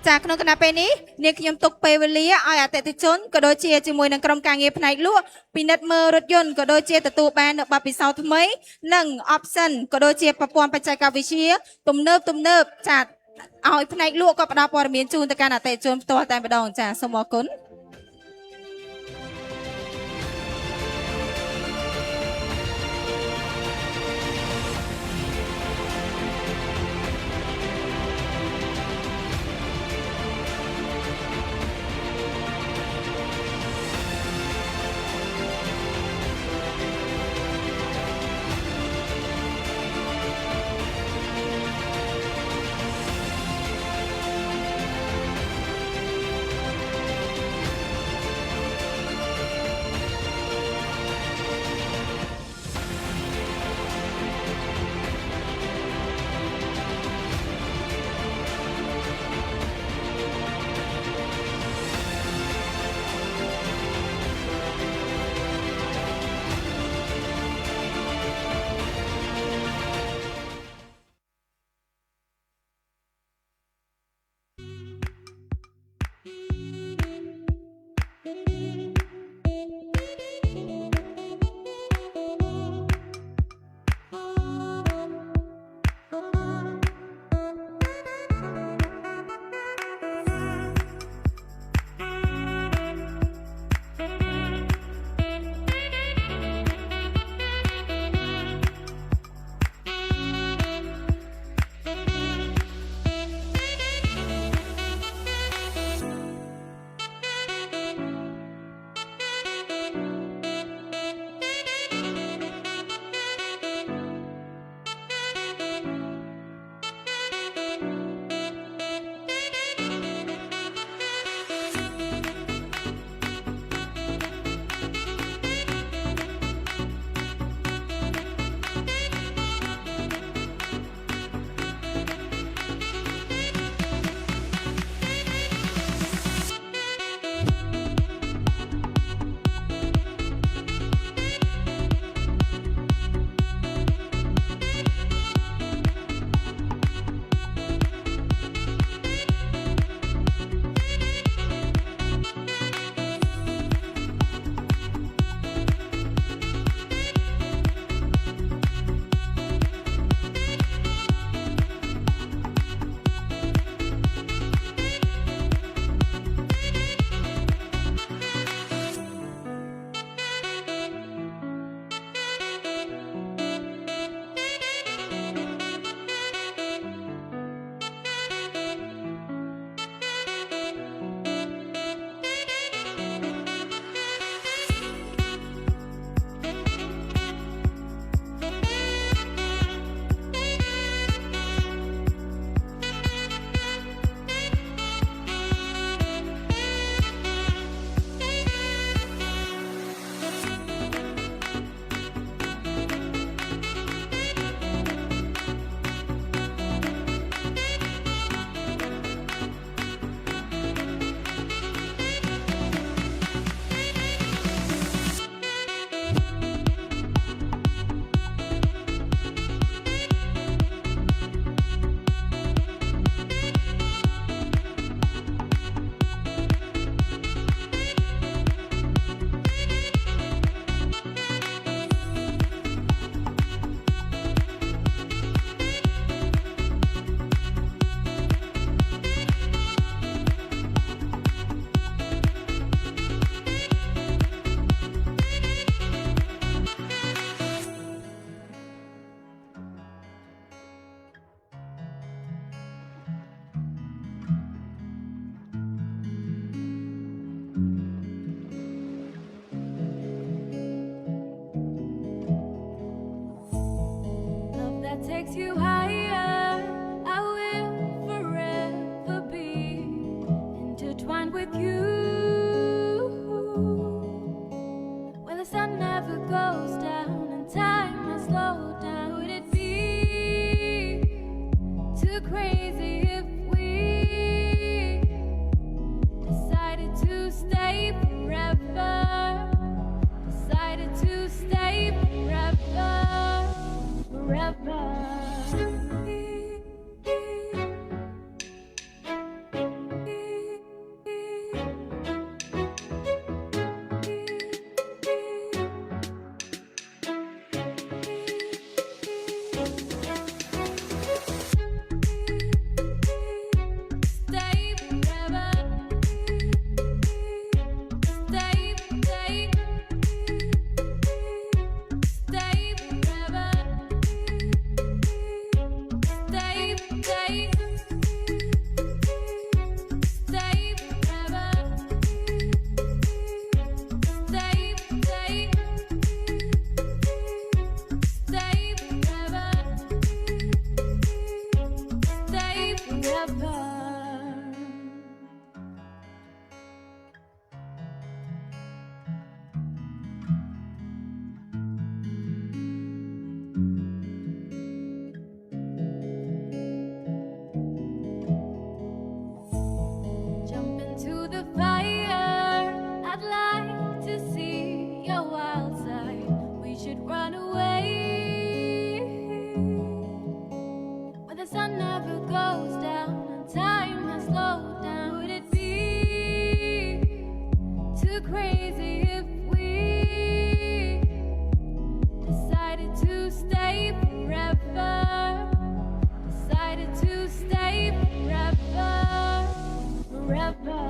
S1: ចាក្នុងគណៈពេលនេះនាងខ្ញុំទុកពេលវេលាឲ្យអតិថិជនក៏ដូចជាជាមួយនឹងក្រុមការងារផ្នែកលក់ពិនិត្យមើលរថយន្តក៏ដូចជាទទួលបាននូវបទពិសោធន៍ថ្មីនិង option ក៏ដូចជាប្រព័ន្ធបច្ចេកវិទ្យាទំនើបចាឲ្យផ្នែកលក់ក៏ផ្ដល់ព័ត៌មានជូនទៅកាន់អតិថិជនផ្ទាល់តែម្ដងចាសូមអរគុណ
S8: you higher, I will forever be intertwined with you. When the sun never goes down and time has slowed down, would it be too crazy if we decided to stay forever? Decided to stay forever, forever. Stay forever. Stay, stay. Stay forever. Stay, stay. Stay forever. Stay, stay. Stay forever. Stay forever. Jump into the fire. I'd like to see your wild side. We should run away. When the sun never goes down and time has slowed down, would it be too crazy if we decided to stay forever? Decided to stay forever, forever.